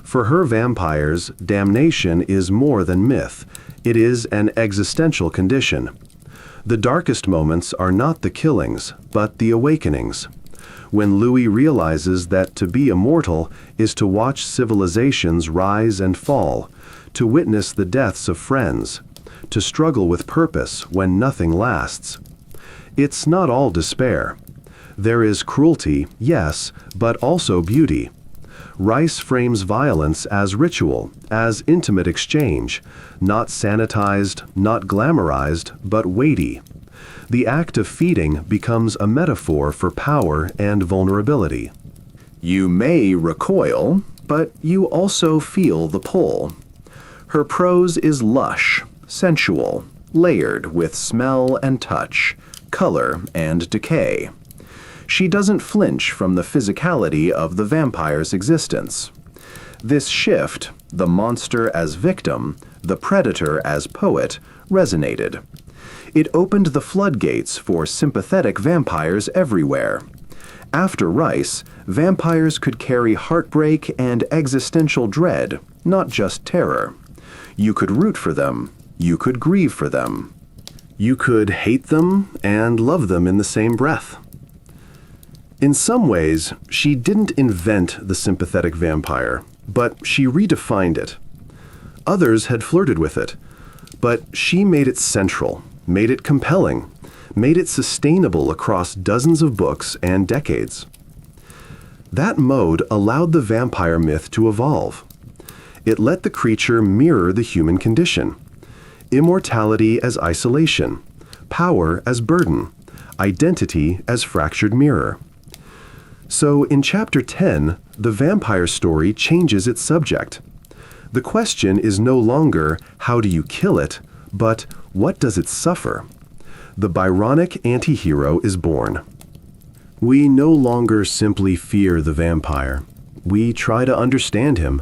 For her vampires, damnation is more than myth. It is an existential condition. The darkest moments are not the killings, but the awakenings. When Louis realizes that to be immortal is to watch civilizations rise and fall, to witness the deaths of friends, to struggle with purpose when nothing lasts. It's not all despair. There is cruelty, yes, but also beauty. Rice frames violence as ritual, as intimate exchange, not sanitized, not glamorized, but weighty. The act of feeding becomes a metaphor for power and vulnerability. You may recoil, but you also feel the pull. Her prose is lush, sensual, layered with smell and touch, color and decay. She doesn't flinch from the physicality of the vampire's existence. This shift, the monster as victim, the predator as poet, resonated. It opened the floodgates for sympathetic vampires everywhere. After Rice, vampires could carry heartbreak and existential dread, not just terror. You could root for them. You could grieve for them. You could hate them and love them in the same breath. In some ways, she didn't invent the sympathetic vampire, but she redefined it. Others had flirted with it, but she made it central, made it compelling, made it sustainable across dozens of books and decades. That mode allowed the vampire myth to evolve. It let the creature mirror the human condition. Immortality as isolation, power as burden, identity as fractured mirror. So in Chapter 10, the vampire story changes its subject. The question is no longer, how do you kill it, but what does it suffer? The Byronic anti-hero is born. We no longer simply fear the vampire. We try to understand him,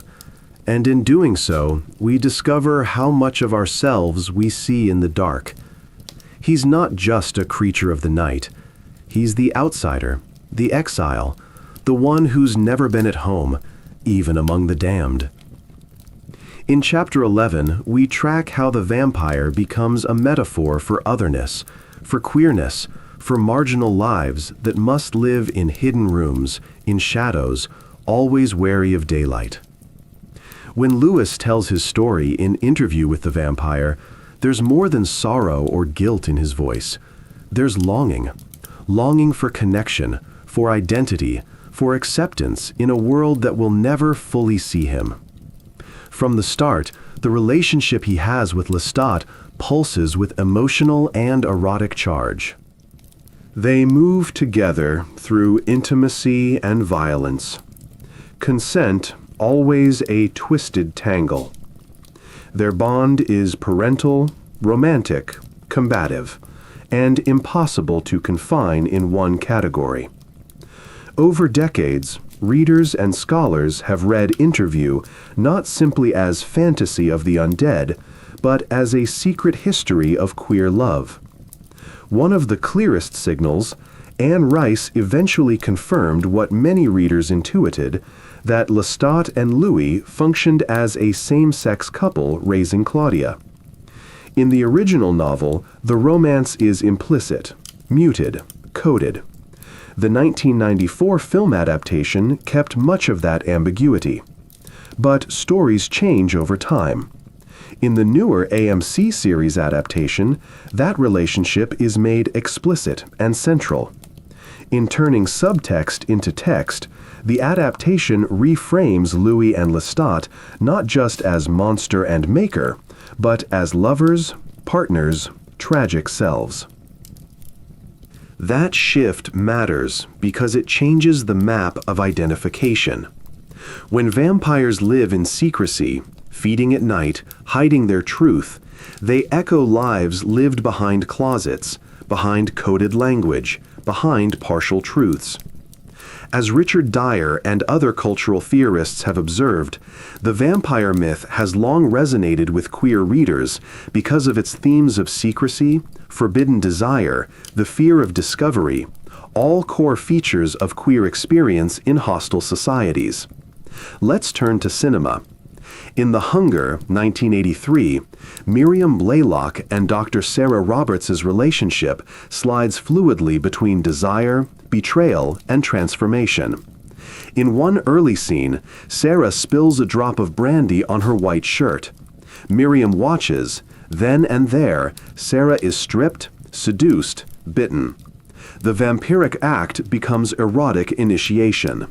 and in doing so, we discover how much of ourselves we see in the dark. He's not just a creature of the night. He's the outsider, the exile, the one who's never been at home, even among the damned. In Chapter 11, we track how the vampire becomes a metaphor for otherness, for queerness, for marginal lives that must live in hidden rooms, in shadows, always wary of daylight. When Lewis tells his story in Interview with the Vampire, there's more than sorrow or guilt in his voice. There's longing. Longing for connection, for identity, for acceptance in a world that will never fully see him. From the start, the relationship he has with Lestat pulses with emotional and erotic charge. They move together through intimacy and violence. Consent, always a twisted tangle. Their bond is parental, romantic, combative, and impossible to confine in one category. Over decades, readers and scholars have read Interview not simply as fantasy of the undead, but as a secret history of queer love. One of the clearest signals, Anne Rice eventually confirmed what many readers intuited, that Lestat and Louis functioned as a same-sex couple raising Claudia. In the original novel, the romance is implicit, muted, coded. The 1994 film adaptation kept much of that ambiguity. But stories change over time. In the newer AMC series adaptation, that relationship is made explicit and central. In turning subtext into text, the adaptation reframes Louis and Lestat not just as monster and maker, but as lovers, partners, tragic selves. That shift matters because it changes the map of identification. When vampires live in secrecy, feeding at night, hiding their truth, they echo lives lived behind closets, behind coded language, behind partial truths. As Richard Dyer and other cultural theorists have observed, the vampire myth has long resonated with queer readers because of its themes of secrecy, forbidden desire, the fear of discovery, all core features of queer experience in hostile societies. Let's turn to cinema. In The Hunger, 1983, Miriam Blaylock and Dr. Sarah Roberts' relationship slides fluidly between desire, betrayal, and transformation. In one early scene, Sarah spills a drop of brandy on her white shirt. Miriam watches. Then and there, Sarah is stripped, seduced, bitten. The vampiric act becomes erotic initiation.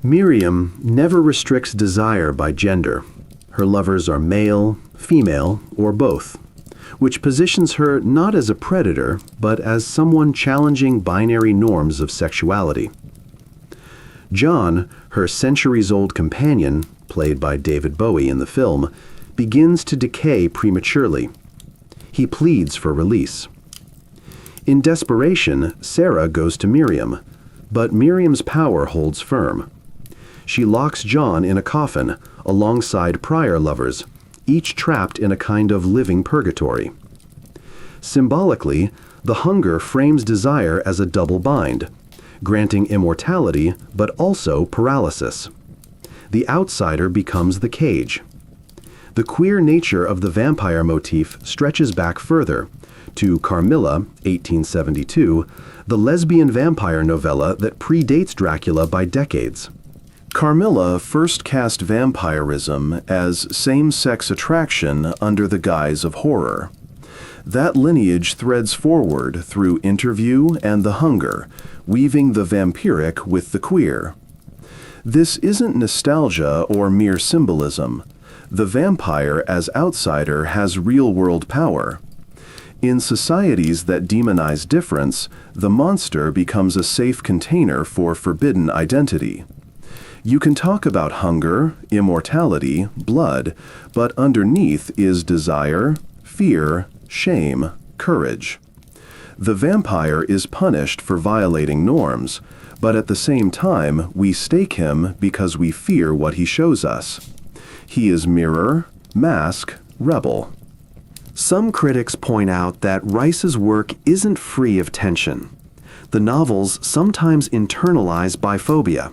Miriam never restricts desire by gender. Her lovers are male, female, or both, which positions her not as a predator, but as someone challenging binary norms of sexuality. John, her centuries-old companion, played by David Bowie in the film, begins to decay prematurely. He pleads for release. In desperation, Sarah goes to Miriam, but Miriam's power holds firm. She locks John in a coffin alongside prior lovers, each trapped in a kind of living purgatory. Symbolically, The Hunger frames desire as a double bind, granting immortality but also paralysis. The outsider becomes the cage. The queer nature of the vampire motif stretches back further, to Carmilla, 1872, the lesbian vampire novella that predates Dracula by decades. Carmilla first cast vampirism as same-sex attraction under the guise of horror. That lineage threads forward through Interview and The Hunger, weaving the vampiric with the queer. This isn't nostalgia or mere symbolism. The vampire as outsider has real-world power. In societies that demonize difference, the monster becomes a safe container for forbidden identity. You can talk about hunger, immortality, blood, but underneath is desire, fear, shame, courage. The vampire is punished for violating norms, but at the same time we stake him because we fear what he shows us. He is mirror, mask, rebel. Some critics point out that Rice's work isn't free of tension. The novels sometimes internalize biphobia,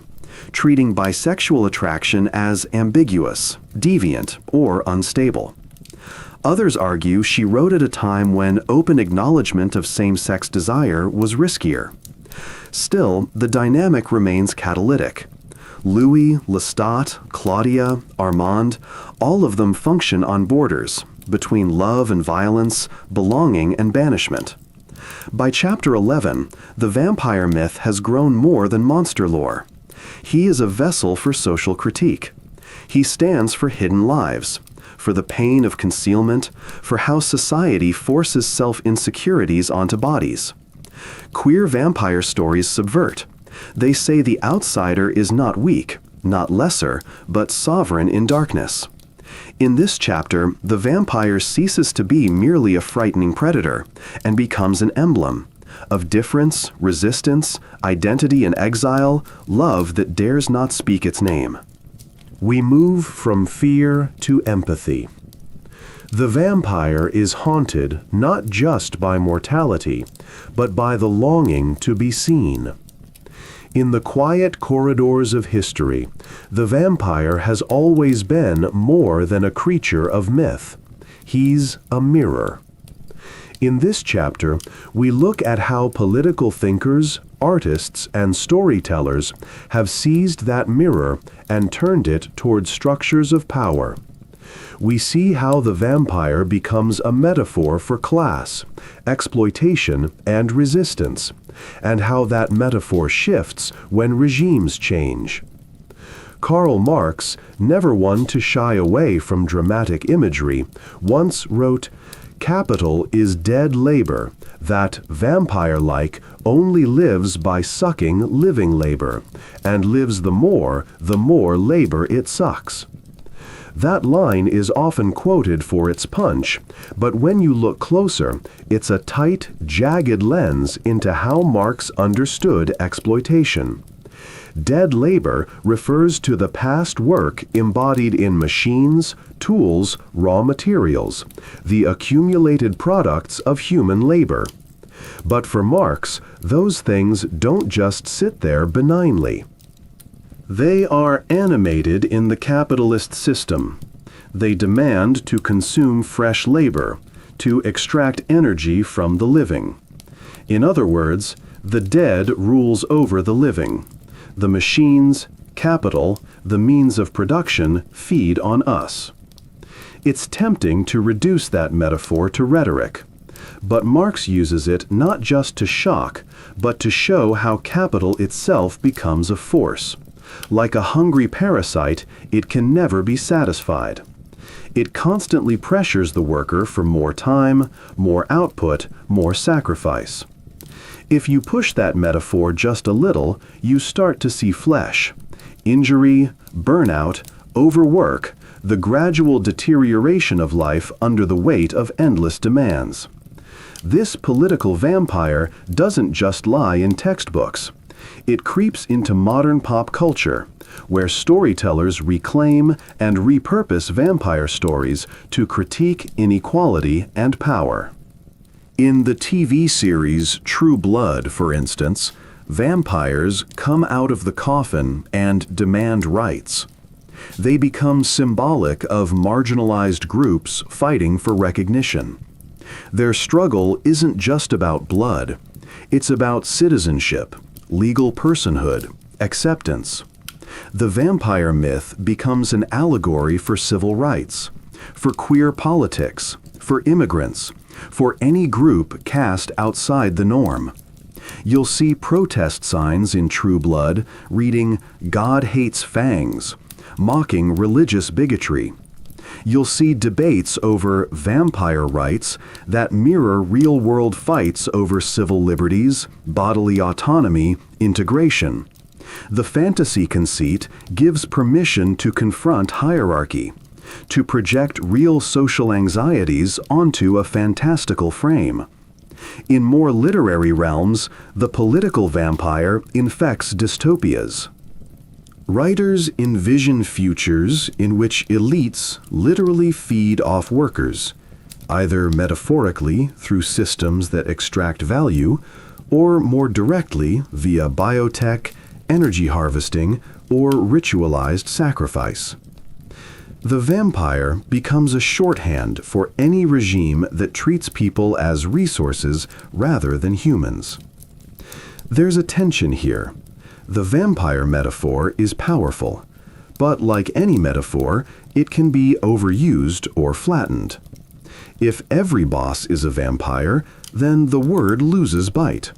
treating bisexual attraction as ambiguous, deviant, or unstable. Others argue she wrote at a time when open acknowledgement of same-sex desire was riskier. Still, the dynamic remains catalytic. Louis, Lestat, Claudia, Armand, all of them function on borders, between love and violence, belonging and banishment. By chapter 11, the vampire myth has grown more than monster lore. He is a vessel for social critique. He stands for hidden lives, for the pain of concealment, for how society forces self-insecurities onto bodies. Queer vampire stories subvert. They say the outsider is not weak, not lesser, but sovereign in darkness. In this chapter, the vampire ceases to be merely a frightening predator and becomes an emblem of difference, resistance, identity in exile, love that dares not speak its name. We move from fear to empathy. The vampire is haunted not just by mortality, but by the longing to be seen. In the quiet corridors of history, the vampire has always been more than a creature of myth. He's a mirror. In this chapter, we look at how political thinkers, artists, and storytellers have seized that mirror and turned it toward structures of power. We see how the vampire becomes a metaphor for class, exploitation, and resistance, and how that metaphor shifts when regimes change. Karl Marx, never one to shy away from dramatic imagery, once wrote, "Capital is dead labor that, vampire-like, only lives by sucking living labor, and lives the more labor it sucks." That line is often quoted for its punch, but when you look closer, it's a tight, jagged lens into how Marx understood exploitation. Dead labor refers to the past work embodied in machines, tools, raw materials, the accumulated products of human labor. But for Marx, those things don't just sit there benignly. They are animated in the capitalist system. They demand to consume fresh labor, to extract energy from the living. In other words, the dead rules over the living. The machines, capital, the means of production feed on us. It's tempting to reduce that metaphor to rhetoric, but Marx uses it not just to shock, but to show how capital itself becomes a force. Like a hungry parasite, it can never be satisfied. It constantly pressures the worker for more time, more output, more sacrifice. If you push that metaphor just a little, you start to see flesh. Injury, burnout, overwork, the gradual deterioration of life under the weight of endless demands. This political vampire doesn't just lie in textbooks. It creeps into modern pop culture, where storytellers reclaim and repurpose vampire stories to critique inequality and power. In the TV series True Blood, for instance, vampires come out of the coffin and demand rights. They become symbolic of marginalized groups fighting for recognition. Their struggle isn't just about blood. It's about citizenship, legal personhood, acceptance. The vampire myth becomes an allegory for civil rights, for queer politics, for immigrants, for any group cast outside the norm. You'll see protest signs in True Blood reading "God hates fangs," mocking religious bigotry. You'll see debates over vampire rights that mirror real-world fights over civil liberties, bodily autonomy, integration. The fantasy conceit gives permission to confront hierarchy, to project real social anxieties onto a fantastical frame. In more literary realms, the political vampire infects dystopias. Writers envision futures in which elites literally feed off workers, either metaphorically through systems that extract value, or more directly via biotech, energy harvesting, or ritualized sacrifice. The vampire becomes a shorthand for any regime that treats people as resources rather than humans. There's a tension here. The vampire metaphor is powerful, but like any metaphor, it can be overused or flattened. If every boss is a vampire, then the word loses bite.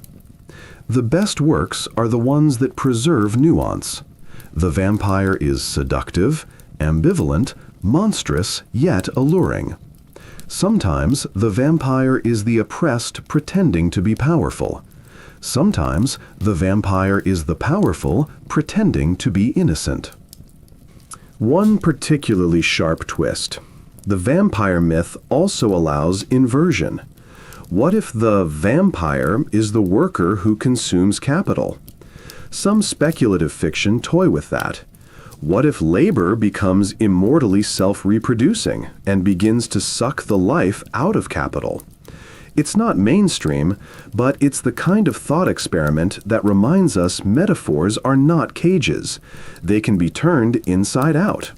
The best works are the ones that preserve nuance. The vampire is seductive, ambivalent, monstrous, yet alluring. Sometimes the vampire is the oppressed pretending to be powerful. Sometimes the vampire is the powerful pretending to be innocent. One particularly sharp twist. The vampire myth also allows inversion. What if the vampire is the worker who consumes capital? Some speculative fiction toy with that. What if labor becomes immortally self-reproducing and begins to suck the life out of capital? It's not mainstream, but it's the kind of thought experiment that reminds us metaphors are not cages. They can be turned inside out.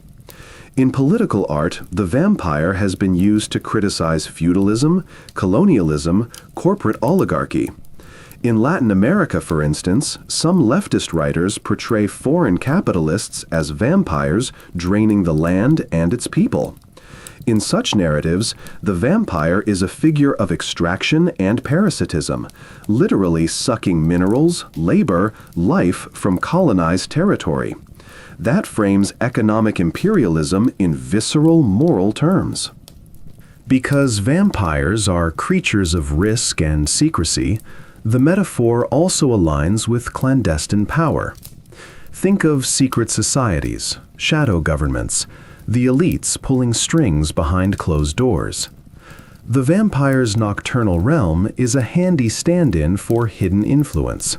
In political art, the vampire has been used to criticize feudalism, colonialism, corporate oligarchy. In Latin America, for instance, some leftist writers portray foreign capitalists as vampires draining the land and its people. In such narratives, the vampire is a figure of extraction and parasitism, literally sucking minerals, labor, life from colonized territory. That frames economic imperialism in visceral moral terms. Because vampires are creatures of risk and secrecy, the metaphor also aligns with clandestine power. Think of secret societies, shadow governments, the elites pulling strings behind closed doors. The vampire's nocturnal realm is a handy stand-in for hidden influence.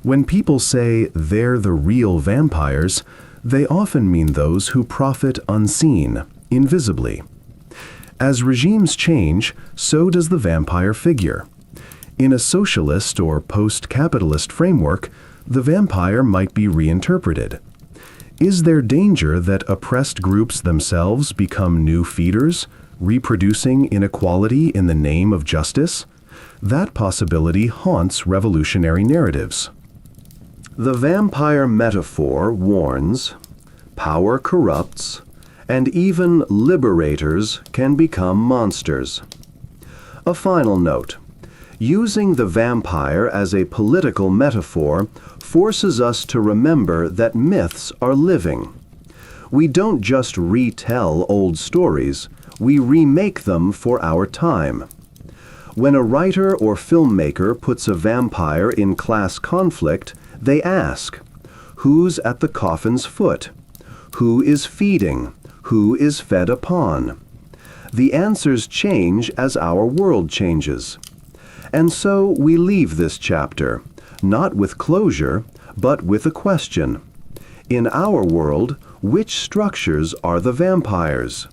When people say they're the real vampires, they often mean those who profit unseen, invisibly. As regimes change, so does the vampire figure. In a socialist or post-capitalist framework, the vampire might be reinterpreted. Is there danger that oppressed groups themselves become new feeders, reproducing inequality in the name of justice? That possibility haunts revolutionary narratives. The vampire metaphor warns, power corrupts, and even liberators can become monsters. A final note. Using the vampire as a political metaphor forces us to remember that myths are living. We don't just retell old stories, we remake them for our time. When a writer or filmmaker puts a vampire in class conflict, they ask, who's at the coffin's foot? Who is feeding? Who is fed upon? The answers change as our world changes. And so we leave this chapter, not with closure, but with a question. In our world, which structures are the vampires?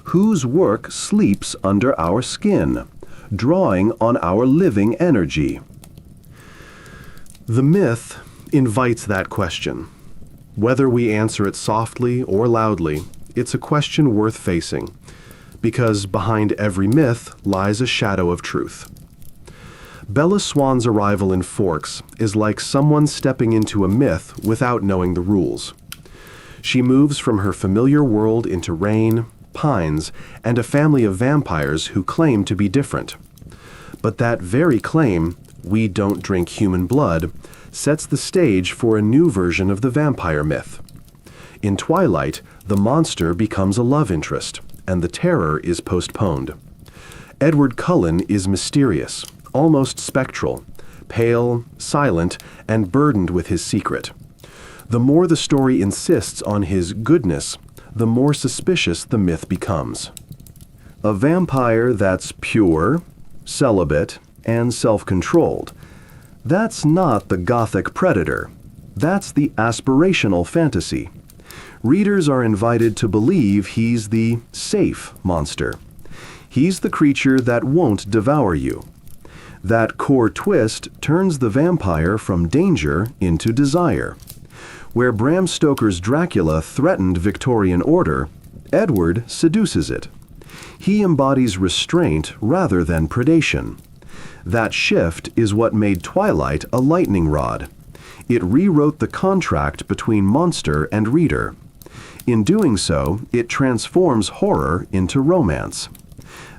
Whose work sleeps under our skin, drawing on our living energy? The myth invites that question. Whether we answer it softly or loudly, it's a question worth facing, because behind every myth lies a shadow of truth. Bella Swan's arrival in Forks is like someone stepping into a myth without knowing the rules. She moves from her familiar world into rain, pines, and a family of vampires who claim to be different. But that very claim, we don't drink human blood, sets the stage for a new version of the vampire myth. In Twilight, the monster becomes a love interest, and the terror is postponed. Edward Cullen is mysterious, almost spectral, pale, silent, and burdened with his secret. The more the story insists on his goodness, the more suspicious the myth becomes. A vampire that's pure, celibate, and self-controlled. That's not the gothic predator. That's the aspirational fantasy. Readers are invited to believe he's the safe monster. He's the creature that won't devour you. That core twist turns the vampire from danger into desire. Where Bram Stoker's Dracula threatened Victorian order, Edward seduces it. He embodies restraint rather than predation. That shift is what made Twilight a lightning rod. It rewrote the contract between monster and reader. In doing so, it transforms horror into romance.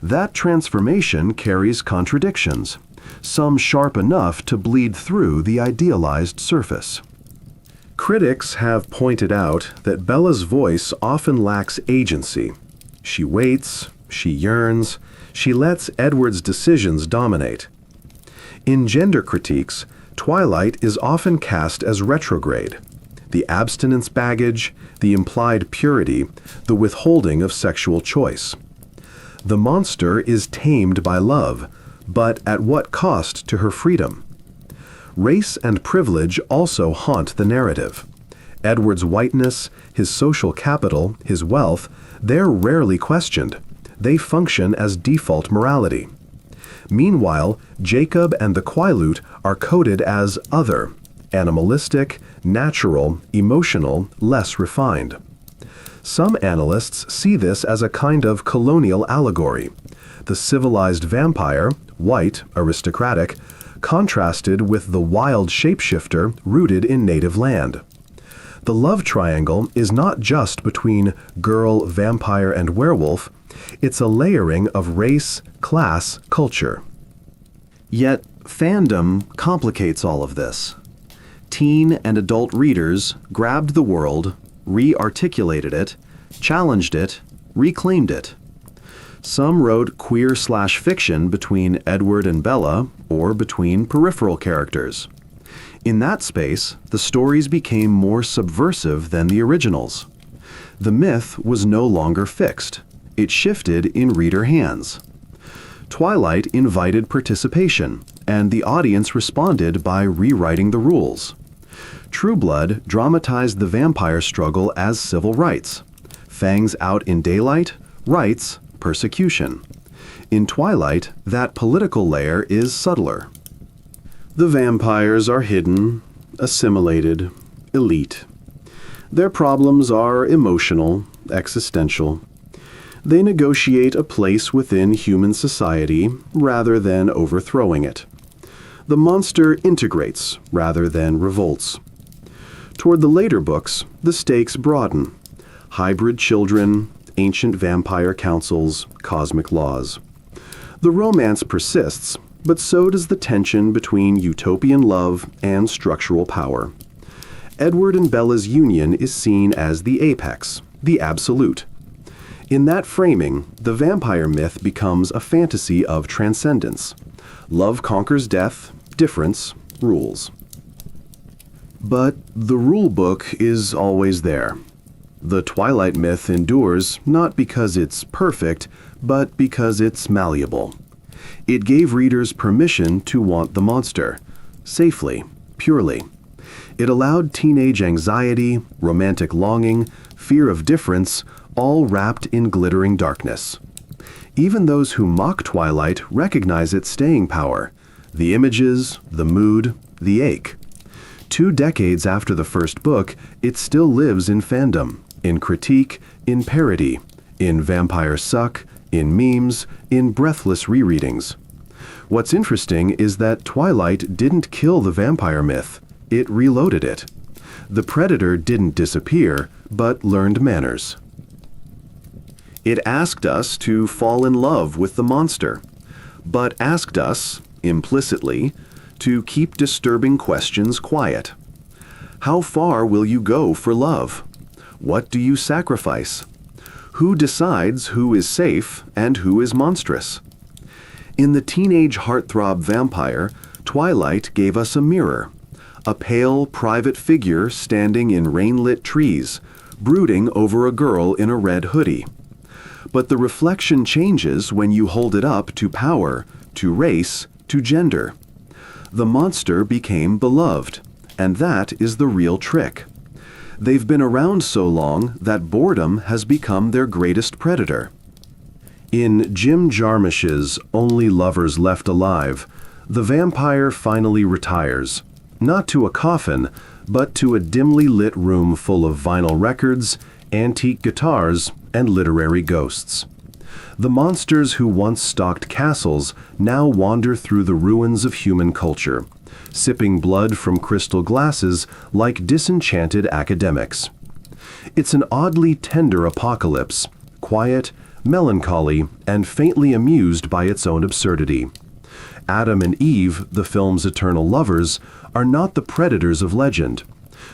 That transformation carries contradictions, some sharp enough to bleed through the idealized surface. Critics have pointed out that Bella's voice often lacks agency. She waits, she yearns, she lets Edward's decisions dominate. In gender critiques, Twilight is often cast as retrograde. The abstinence baggage, the implied purity, the withholding of sexual choice. The monster is tamed by love, but at what cost to her freedom? Race and privilege also haunt the narrative. Edward's whiteness, his social capital, his wealth, they're rarely questioned. They function as default morality. Meanwhile, Jacob and the Quaalude are coded as other, animalistic, natural, emotional, less refined. Some analysts see this as a kind of colonial allegory. The civilized vampire, white, aristocratic, contrasted with the wild shapeshifter rooted in native land. The love triangle is not just between girl, vampire, and werewolf, it's a layering of race, class, culture. Yet, fandom complicates all of this. Teen and adult readers grabbed the world, re-articulated it, challenged it, reclaimed it. Some wrote queer/fiction between Edward and Bella, or between peripheral characters. In that space, the stories became more subversive than the originals. The myth was no longer fixed. It shifted in reader hands. Twilight invited participation, and the audience responded by rewriting the rules. True Blood dramatized the vampire struggle as civil rights. Fangs out in daylight, rights, persecution. In Twilight, that political layer is subtler. The vampires are hidden, assimilated, elite. Their problems are emotional, existential. They negotiate a place within human society rather than overthrowing it. The monster integrates rather than revolts. Toward the later books, the stakes broaden. Hybrid children, ancient vampire councils, cosmic laws. The romance persists, but so does the tension between utopian love and structural power. Edward and Bella's union is seen as the apex, the absolute. In that framing, the vampire myth becomes a fantasy of transcendence. Love conquers death, difference rules. But the rule book is always there. The Twilight myth endures not because it's perfect, but because it's malleable. It gave readers permission to want the monster, safely, purely. It allowed teenage anxiety, romantic longing, fear of difference, all wrapped in glittering darkness. Even those who mock Twilight recognize its staying power, the images, the mood, the ache. 2 decades after the first book, it still lives in fandom, in critique, in parody, in vampire suck, in memes, in breathless rereadings. What's interesting is that Twilight didn't kill the vampire myth, it reloaded it. The predator didn't disappear, but learned manners. It asked us to fall in love with the monster, but asked us, implicitly, to keep disturbing questions quiet. How far will you go for love? What do you sacrifice? Who decides who is safe and who is monstrous? In the teenage heartthrob vampire, Twilight gave us a mirror, a pale, private figure standing in rain-lit trees, brooding over a girl in a red hoodie. But the reflection changes when you hold it up to power, to race, to gender. The monster became beloved, and that is the real trick. They've been around so long that boredom has become their greatest predator. In Jim Jarmusch's Only Lovers Left Alive, the vampire finally retires, not to a coffin, but to a dimly lit room full of vinyl records, antique guitars, and literary ghosts. The monsters who once stalked castles now wander through the ruins of human culture, sipping blood from crystal glasses like disenchanted academics. It's an oddly tender apocalypse, quiet, melancholy, and faintly amused by its own absurdity. Adam and Eve, the film's eternal lovers, are not the predators of legend.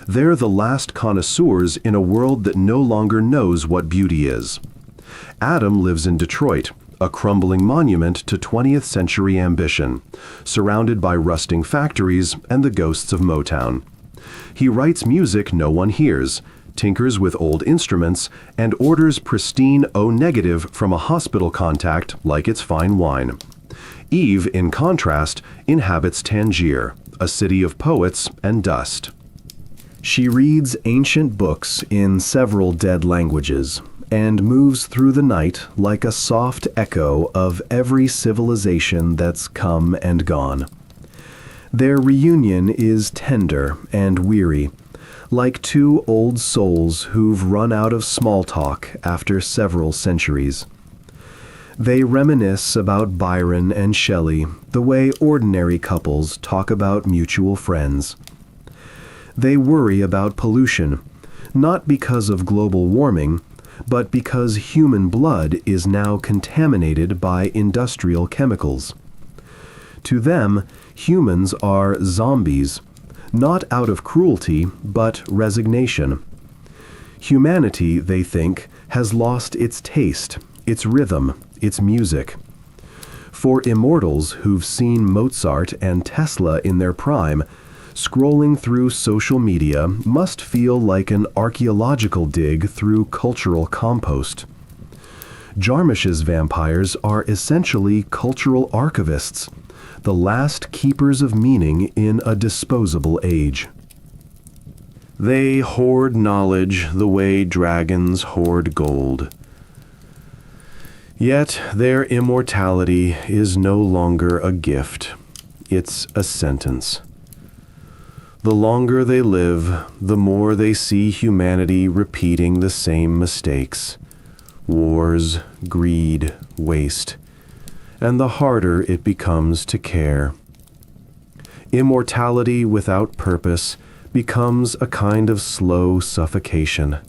They're the last connoisseurs in a world that no longer knows what beauty is. Adam lives in Detroit, a crumbling monument to 20th century ambition, surrounded by rusting factories and the ghosts of Motown. He writes music no one hears, tinkers with old instruments, and orders pristine O-negative from a hospital contact like it's fine wine. Eve, in contrast, inhabits Tangier, a city of poets and dust. She reads ancient books in several dead languages, and moves through the night like a soft echo of every civilization that's come and gone. Their reunion is tender and weary, like 2 old souls who've run out of small talk after several centuries. They reminisce about Byron and Shelley the way ordinary couples talk about mutual friends. They worry about pollution, not because of global warming, but because human blood is now contaminated by industrial chemicals. To them, humans are zombies, not out of cruelty, but resignation. Humanity, they think, has lost its taste, its rhythm, its music. For immortals who've seen Mozart and Tesla in their prime, scrolling through social media must feel like an archaeological dig through cultural compost. Jarmusch's vampires are essentially cultural archivists, the last keepers of meaning in a disposable age. They hoard knowledge the way dragons hoard gold. Yet their immortality is no longer a gift. It's a sentence. The longer they live, the more they see humanity repeating the same mistakes. Wars, greed, waste. And the harder it becomes to care. Immortality without purpose becomes a kind of slow suffocation.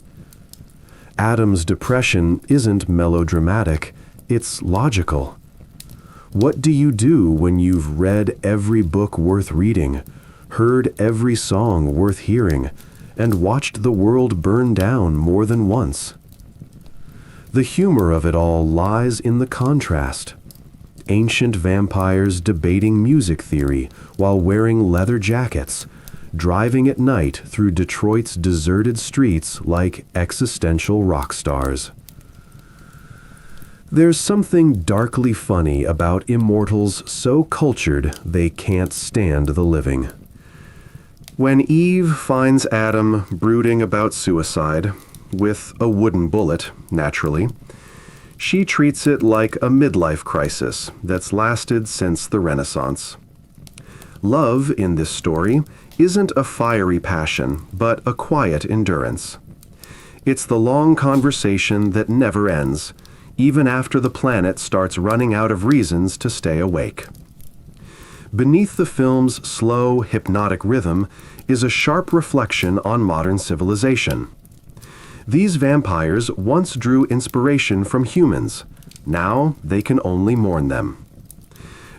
Adam's depression isn't melodramatic, it's logical. What do you do when you've read every book worth reading, heard every song worth hearing, and watched the world burn down more than once? The humor of it all lies in the contrast. Ancient vampires debating music theory while wearing leather jackets, driving at night through Detroit's deserted streets like existential rock stars. There's something darkly funny about immortals so cultured they can't stand the living. When Eve finds Adam brooding about suicide, with a wooden bullet, naturally, she treats it like a midlife crisis that's lasted since the Renaissance. Love, in this story, isn't a fiery passion, but a quiet endurance. It's the long conversation that never ends, even after the planet starts running out of reasons to stay awake. Beneath the film's slow, hypnotic rhythm is a sharp reflection on modern civilization. These vampires once drew inspiration from humans. Now they can only mourn them.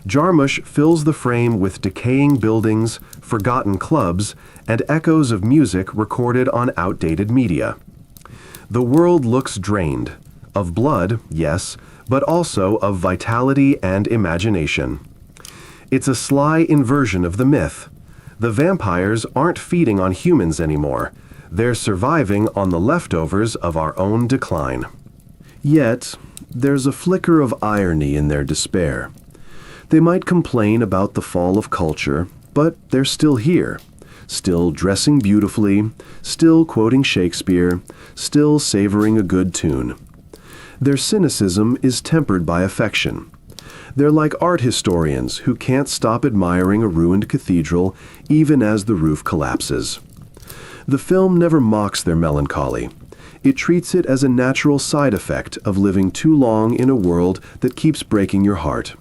Jarmusch fills the frame with decaying buildings, forgotten clubs, and echoes of music recorded on outdated media. The world looks drained. Of blood, yes, but also of vitality and imagination. It's a sly inversion of the myth. The vampires aren't feeding on humans anymore. They're surviving on the leftovers of our own decline. Yet, there's a flicker of irony in their despair. They might complain about the fall of culture, but they're still here, still dressing beautifully, still quoting Shakespeare, still savoring a good tune. Their cynicism is tempered by affection. They're like art historians who can't stop admiring a ruined cathedral even as the roof collapses. The film never mocks their melancholy. It treats it as a natural side effect of living too long in a world that keeps breaking your heart.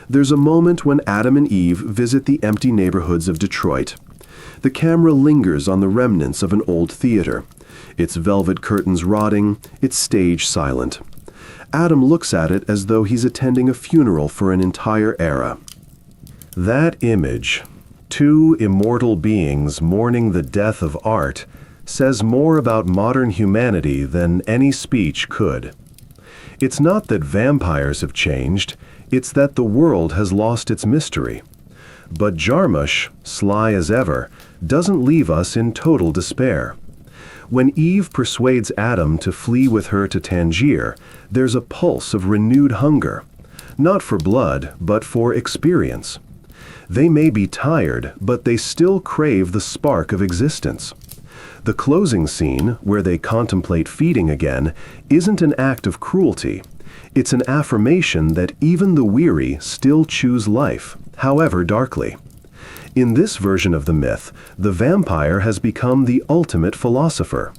There's a moment when Adam and Eve visit the empty neighborhoods of Detroit. The camera lingers on the remnants of an old theater, its velvet curtains rotting, its stage silent. Adam looks at it as though he's attending a funeral for an entire era. That image, two immortal beings mourning the death of art, says more about modern humanity than any speech could. It's not that vampires have changed, it's that the world has lost its mystery. But Jarmusch, sly as ever, doesn't leave us in total despair. When Eve persuades Adam to flee with her to Tangier, there's a pulse of renewed hunger, not for blood, but for experience. They may be tired, but they still crave the spark of existence. The closing scene, where they contemplate feeding again, isn't an act of cruelty. It's an affirmation that even the weary still choose life, however darkly. In this version of the myth, the vampire has become the ultimate philosopher.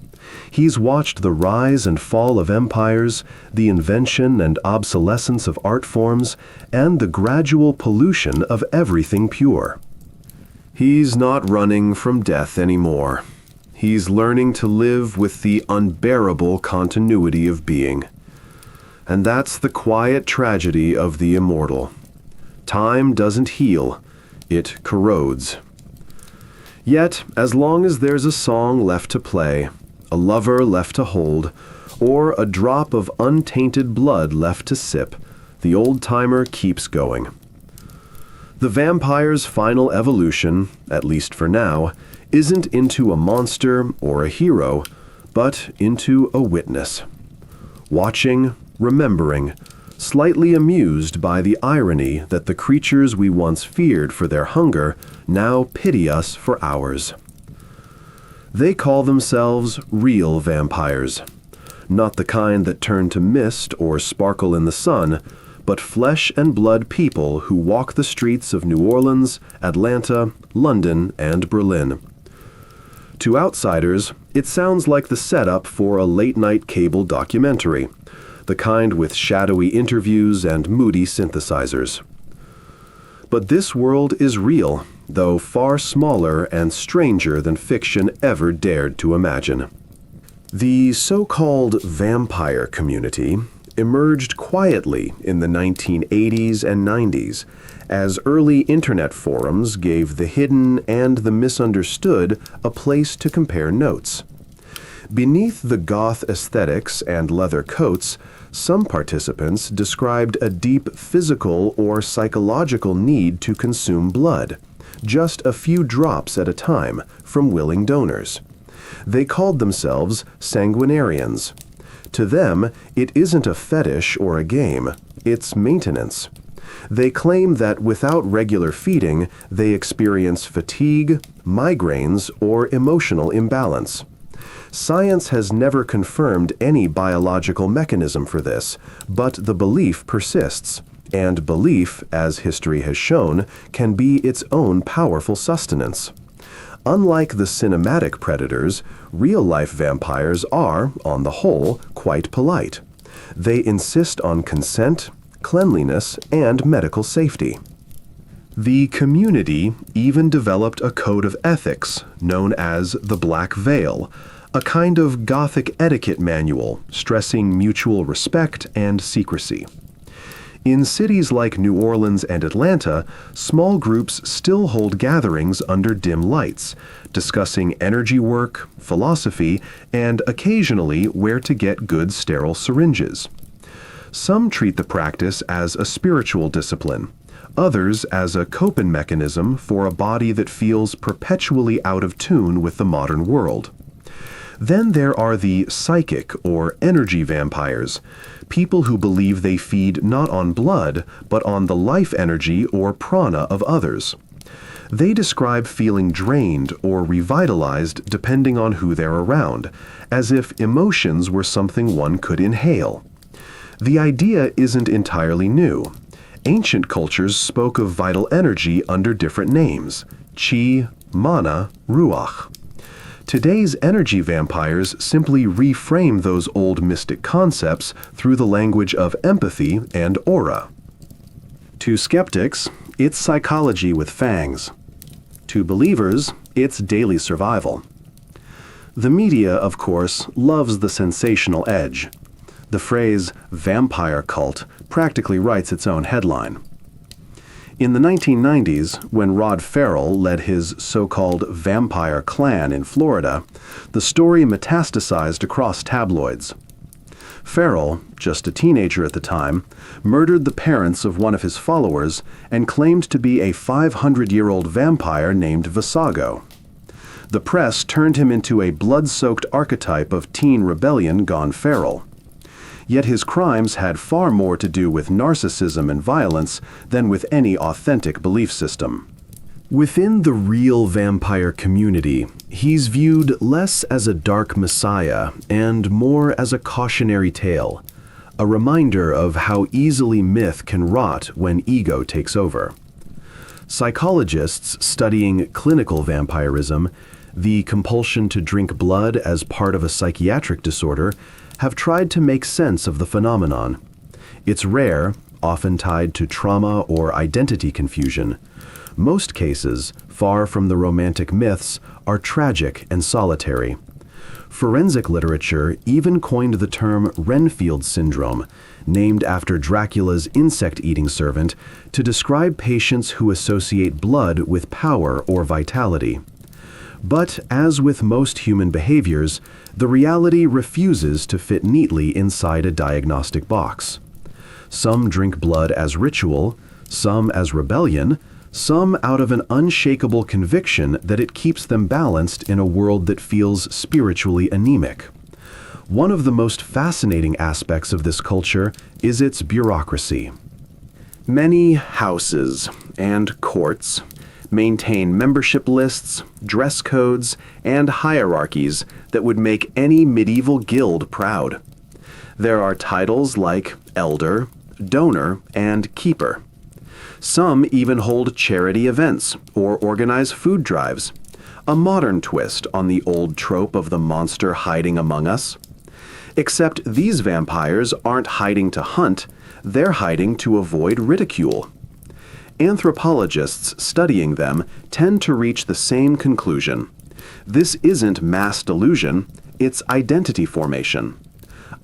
He's watched the rise and fall of empires, the invention and obsolescence of art forms, and the gradual pollution of everything pure. He's not running from death anymore. He's learning to live with the unbearable continuity of being. And that's the quiet tragedy of the immortal. Time doesn't heal. It corrodes. Yet, as long as there's a song left to play, a lover left to hold, or a drop of untainted blood left to sip, the old-timer keeps going. The vampire's final evolution, at least for now, isn't into a monster or a hero, but into a witness. Watching, remembering, slightly amused by the irony that the creatures we once feared for their hunger now pity us for ours. They call themselves real vampires, not the kind that turn to mist or sparkle in the sun, but flesh and blood people who walk the streets of New Orleans, Atlanta, London, and Berlin. To outsiders, it sounds like the setup for a late-night cable documentary, the kind with shadowy interviews and moody synthesizers. But this world is real, though far smaller and stranger than fiction ever dared to imagine. The so-called vampire community emerged quietly in the 1980s and 90s as early internet forums gave the hidden and the misunderstood a place to compare notes. Beneath the goth aesthetics and leather coats, some participants described a deep physical or psychological need to consume blood, just a few drops at a time, from willing donors. They called themselves sanguinarians. To them, it isn't a fetish or a game, it's maintenance. They claim that without regular feeding, they experience fatigue, migraines, or emotional imbalance. Science has never confirmed any biological mechanism for this, but the belief persists, and belief, as history has shown, can be its own powerful sustenance. Unlike the cinematic predators, real-life vampires are, on the whole, quite polite. They insist on consent, cleanliness, and medical safety. The community even developed a code of ethics known as the Black Veil, a kind of Gothic etiquette manual stressing mutual respect and secrecy. In cities like New Orleans and Atlanta, small groups still hold gatherings under dim lights, discussing energy work, philosophy, and occasionally where to get good sterile syringes. Some treat the practice as a spiritual discipline, others as a coping mechanism for a body that feels perpetually out of tune with the modern world. Then there are the psychic or energy vampires, people who believe they feed not on blood, but on the life energy or prana of others. They describe feeling drained or revitalized depending on who they're around, as if emotions were something one could inhale. The idea isn't entirely new. Ancient cultures spoke of vital energy under different names: chi, mana, ruach. Today's energy vampires simply reframe those old mystic concepts through the language of empathy and aura. To skeptics, it's psychology with fangs. To believers, it's daily survival. The media, of course, loves the sensational edge. The phrase vampire cult practically writes its own headline. In the 1990s, when Rod Ferrell led his so-called vampire clan in Florida, the story metastasized across tabloids. Ferrell, just a teenager at the time, murdered the parents of one of his followers and claimed to be a 500-year-old vampire named Visago. The press turned him into a blood-soaked archetype of teen rebellion gone feral. Yet his crimes had far more to do with narcissism and violence than with any authentic belief system. Within the real vampire community, he's viewed less as a dark messiah and more as a cautionary tale, a reminder of how easily myth can rot when ego takes over. Psychologists studying clinical vampirism, the compulsion to drink blood as part of a psychiatric disorder, have tried to make sense of the phenomenon. It's rare, often tied to trauma or identity confusion. Most cases, far from the romantic myths, are tragic and solitary. Forensic literature even coined the term Renfield syndrome, named after Dracula's insect-eating servant, to describe patients who associate blood with power or vitality. But as with most human behaviors, the reality refuses to fit neatly inside a diagnostic box. Some drink blood as ritual, some as rebellion, some out of an unshakable conviction that it keeps them balanced in a world that feels spiritually anemic. One of the most fascinating aspects of this culture is its bureaucracy. Many houses and courts maintain membership lists, dress codes, and hierarchies that would make any medieval guild proud. There are titles like elder, donor, and keeper. Some even hold charity events or organize food drives. a modern twist on the old trope of the monster hiding among us. Except these vampires aren't hiding to hunt, they're hiding to avoid ridicule. Anthropologists studying them tend to reach the same conclusion. This isn't mass delusion, it's identity formation.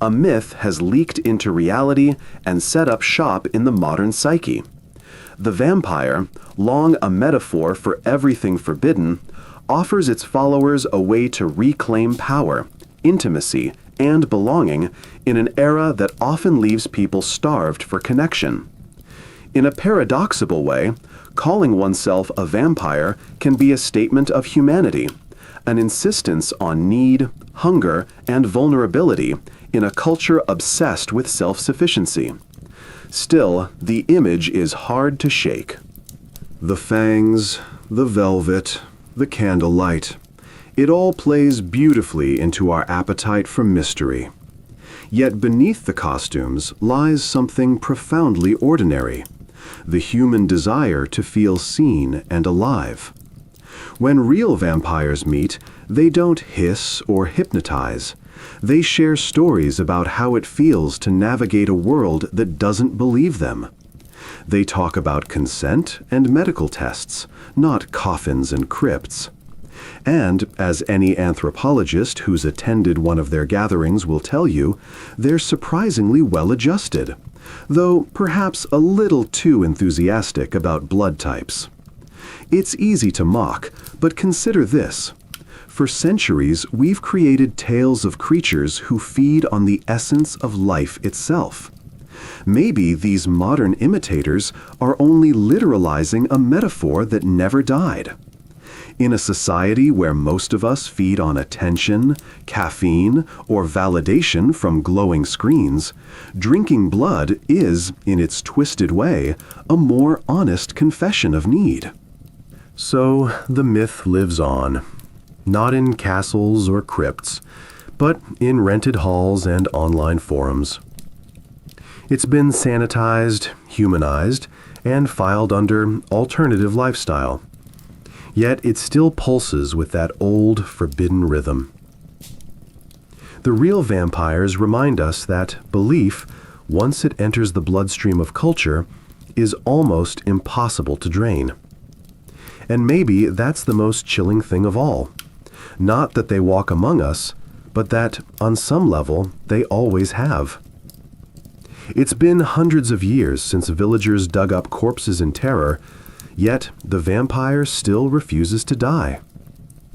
A myth has leaked into reality and set up shop in the modern psyche. The vampire, long a metaphor for everything forbidden, offers its followers a way to reclaim power, intimacy, and belonging in an era that often leaves people starved for connection. In a paradoxical way, calling oneself a vampire can be a statement of humanity, an insistence on need, hunger, and vulnerability in a culture obsessed with self-sufficiency. Still, the image is hard to shake. The fangs, the velvet, the candlelight. It all plays beautifully into our appetite for mystery. Yet beneath the costumes lies something profoundly ordinary, the human desire to feel seen and alive. When real vampires meet, they don't hiss or hypnotize. They share stories about how it feels to navigate a world that doesn't believe them. They talk about consent and medical tests, not coffins and crypts. And, as any anthropologist who's attended one of their gatherings will tell you, they're surprisingly well-adjusted, though perhaps a little too enthusiastic about blood types. It's easy to mock, but consider this. For centuries, we've created tales of creatures who feed on the essence of life itself. Maybe these modern imitators are only literalizing a metaphor that never died. In a society where most of us feed on attention, caffeine, or validation from glowing screens, drinking blood is, in its twisted way, a more honest confession of need. So the myth lives on, not in castles or crypts, but in rented halls and online forums. It's been sanitized, humanized, and filed under alternative lifestyle. Yet it still pulses with that old, forbidden rhythm. The real vampires remind us that belief, once it enters the bloodstream of culture, is almost impossible to drain. And maybe that's the most chilling thing of all. Not that they walk among us, but that, on some level, they always have. It's been hundreds of years since villagers dug up corpses in terror, yet the vampire still refuses to die.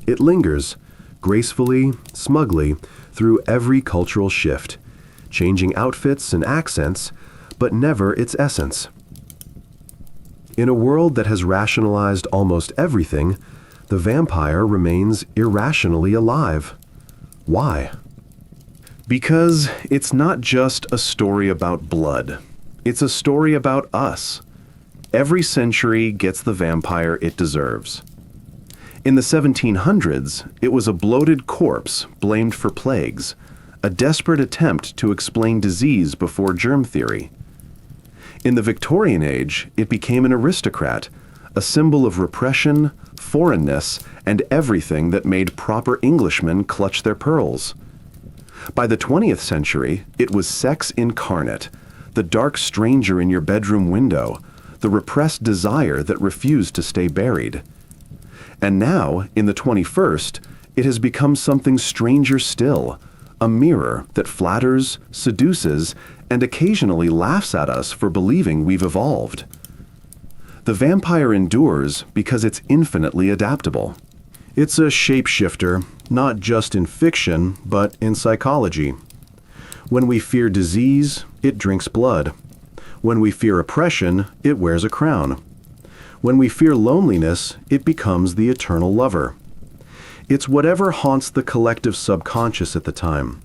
It lingers, gracefully, smugly, through every cultural shift, changing outfits and accents, but never its essence. In a world that has rationalized almost everything, the vampire remains irrationally alive. Why? Because it's not just a story about blood. It's a story about us. Every century gets the vampire it deserves. In the 1700s, it was a bloated corpse blamed for plagues, a desperate attempt to explain disease before germ theory. In the Victorian age, it became an aristocrat, a symbol of repression, foreignness, and everything that made proper Englishmen clutch their pearls. By the 20th century, it was sex incarnate, the dark stranger in your bedroom window, the repressed desire that refused to stay buried. And now, in the 21st, it has become something stranger still, a mirror that flatters, seduces, and occasionally laughs at us for believing we've evolved. The vampire endures because it's infinitely adaptable. It's a shapeshifter, not just in fiction, but in psychology. When we fear disease, it drinks blood. When we fear oppression, it wears a crown. When we fear loneliness, it becomes the eternal lover. It's whatever haunts the collective subconscious at the time,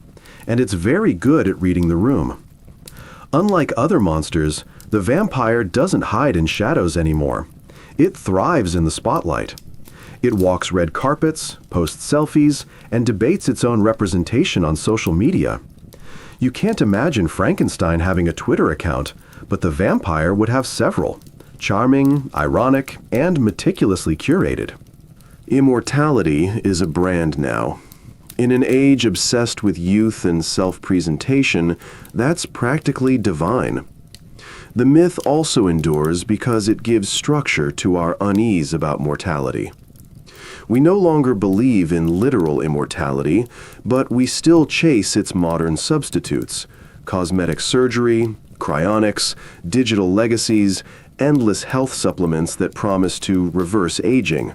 and it's very good at reading the room. Unlike other monsters, the vampire doesn't hide in shadows anymore. It thrives in the spotlight. It walks red carpets, posts selfies, and debates its own representation on social media. You can't imagine Frankenstein having a Twitter account, but the vampire would have several, charming, ironic, and meticulously curated. Immortality is a brand now. In an age obsessed with youth and self-presentation, that's practically divine. The myth also endures because it gives structure to our unease about mortality. We no longer believe in literal immortality, but we still chase its modern substitutes: cosmetic surgery, cryonics, digital legacies, endless health supplements that promise to reverse aging.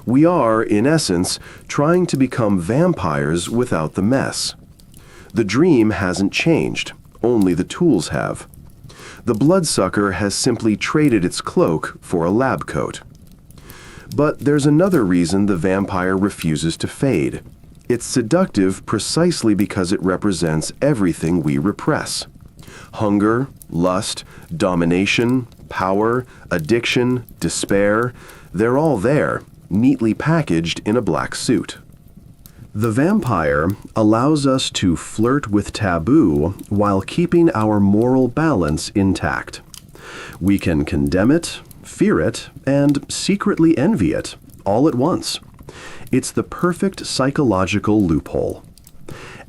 We are, in essence, trying to become vampires without the mess. The dream hasn't changed, only the tools have. The bloodsucker has simply traded its cloak for a lab coat. But there's another reason the vampire refuses to fade. It's seductive precisely because it represents everything we repress. Hunger, lust, domination, power, addiction, despair, they're all there, neatly packaged in a black suit. The vampire allows us to flirt with taboo while keeping our moral balance intact. We can condemn it, fear it, and secretly envy it, all at once. It's the perfect psychological loophole.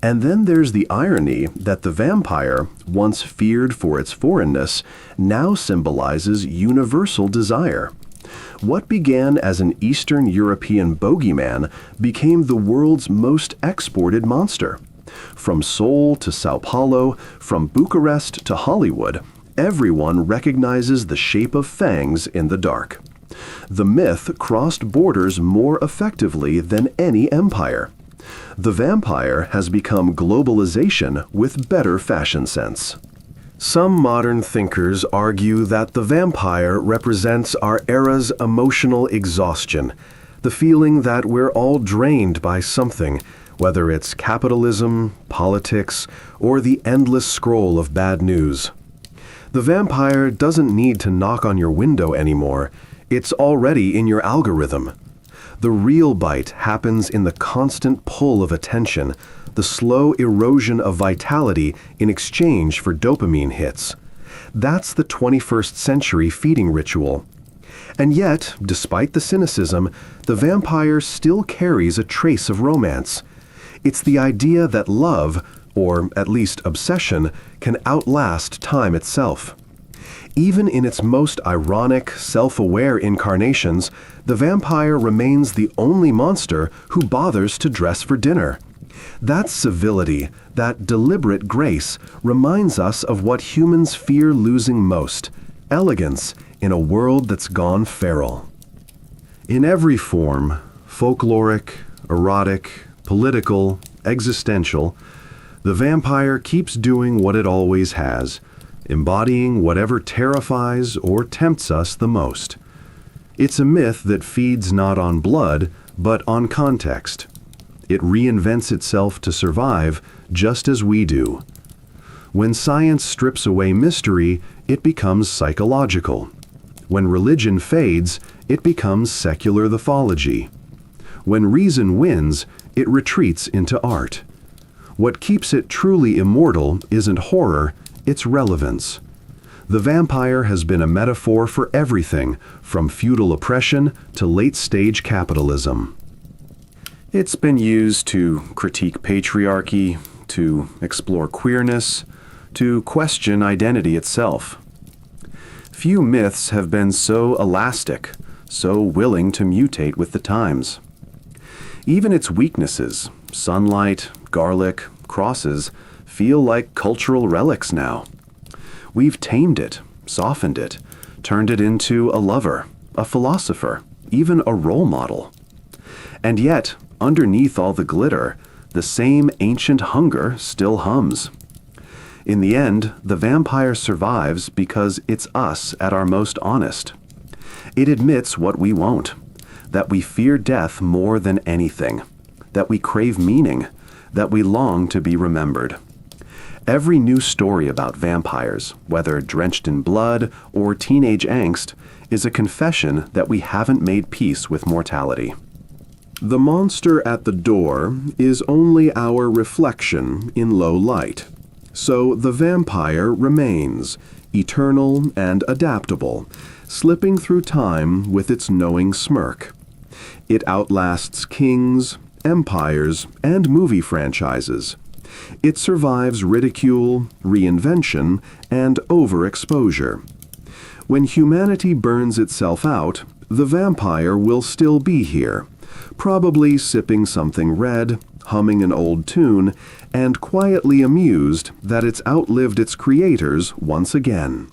And then there's the irony that the vampire, once feared for its foreignness, now symbolizes universal desire. What began as an Eastern European bogeyman became the world's most exported monster. From Seoul to Sao Paulo, from Bucharest to Hollywood, everyone recognizes the shape of fangs in the dark. The myth crossed borders more effectively than any empire. The vampire has become globalization with better fashion sense. Some modern thinkers argue that the vampire represents our era's emotional exhaustion, the feeling that we're all drained by something, whether it's capitalism, politics, or the endless scroll of bad news. The vampire doesn't need to knock on your window anymore. It's already in your algorithm. The real bite happens in the constant pull of attention, the slow erosion of vitality in exchange for dopamine hits. That's the 21st century feeding ritual. And yet, despite the cynicism, the vampire still carries a trace of romance. It's the idea that love, or at least obsession, can outlast time itself. Even in its most ironic, self-aware incarnations, the vampire remains the only monster who bothers to dress for dinner. That civility, that deliberate grace, reminds us of what humans fear losing most: elegance in a world that's gone feral. In every form, folkloric, erotic, political, existential, the vampire keeps doing what it always has, embodying whatever terrifies or tempts us the most. It's a myth that feeds not on blood, but on context. It reinvents itself to survive, just as we do. When science strips away mystery, it becomes psychological. When religion fades, it becomes secular mythology. When reason wins, it retreats into art. What keeps it truly immortal isn't horror, it's relevance. The vampire has been a metaphor for everything, from feudal oppression to late-stage capitalism. It's been used to critique patriarchy, to explore queerness, to question identity itself. Few myths have been so elastic, so willing to mutate with the times. Even its weaknesses, sunlight, garlic, crosses, feel like cultural relics now. We've tamed it, softened it, turned it into a lover, a philosopher, even a role model. And yet, underneath all the glitter, the same ancient hunger still hums. In the end, the vampire survives because it's us at our most honest. It admits what we won't, that we fear death more than anything, that we crave meaning, that we long to be remembered. Every new story about vampires, whether drenched in blood or teenage angst, is a confession that we haven't made peace with mortality. The monster at the door is only our reflection in low light. So the vampire remains, eternal and adaptable, slipping through time with its knowing smirk. It outlasts kings, empires, and movie franchises. It survives ridicule, reinvention, and overexposure. When humanity burns itself out, the vampire will still be here, probably sipping something red, humming an old tune, and quietly amused that it's outlived its creators once again.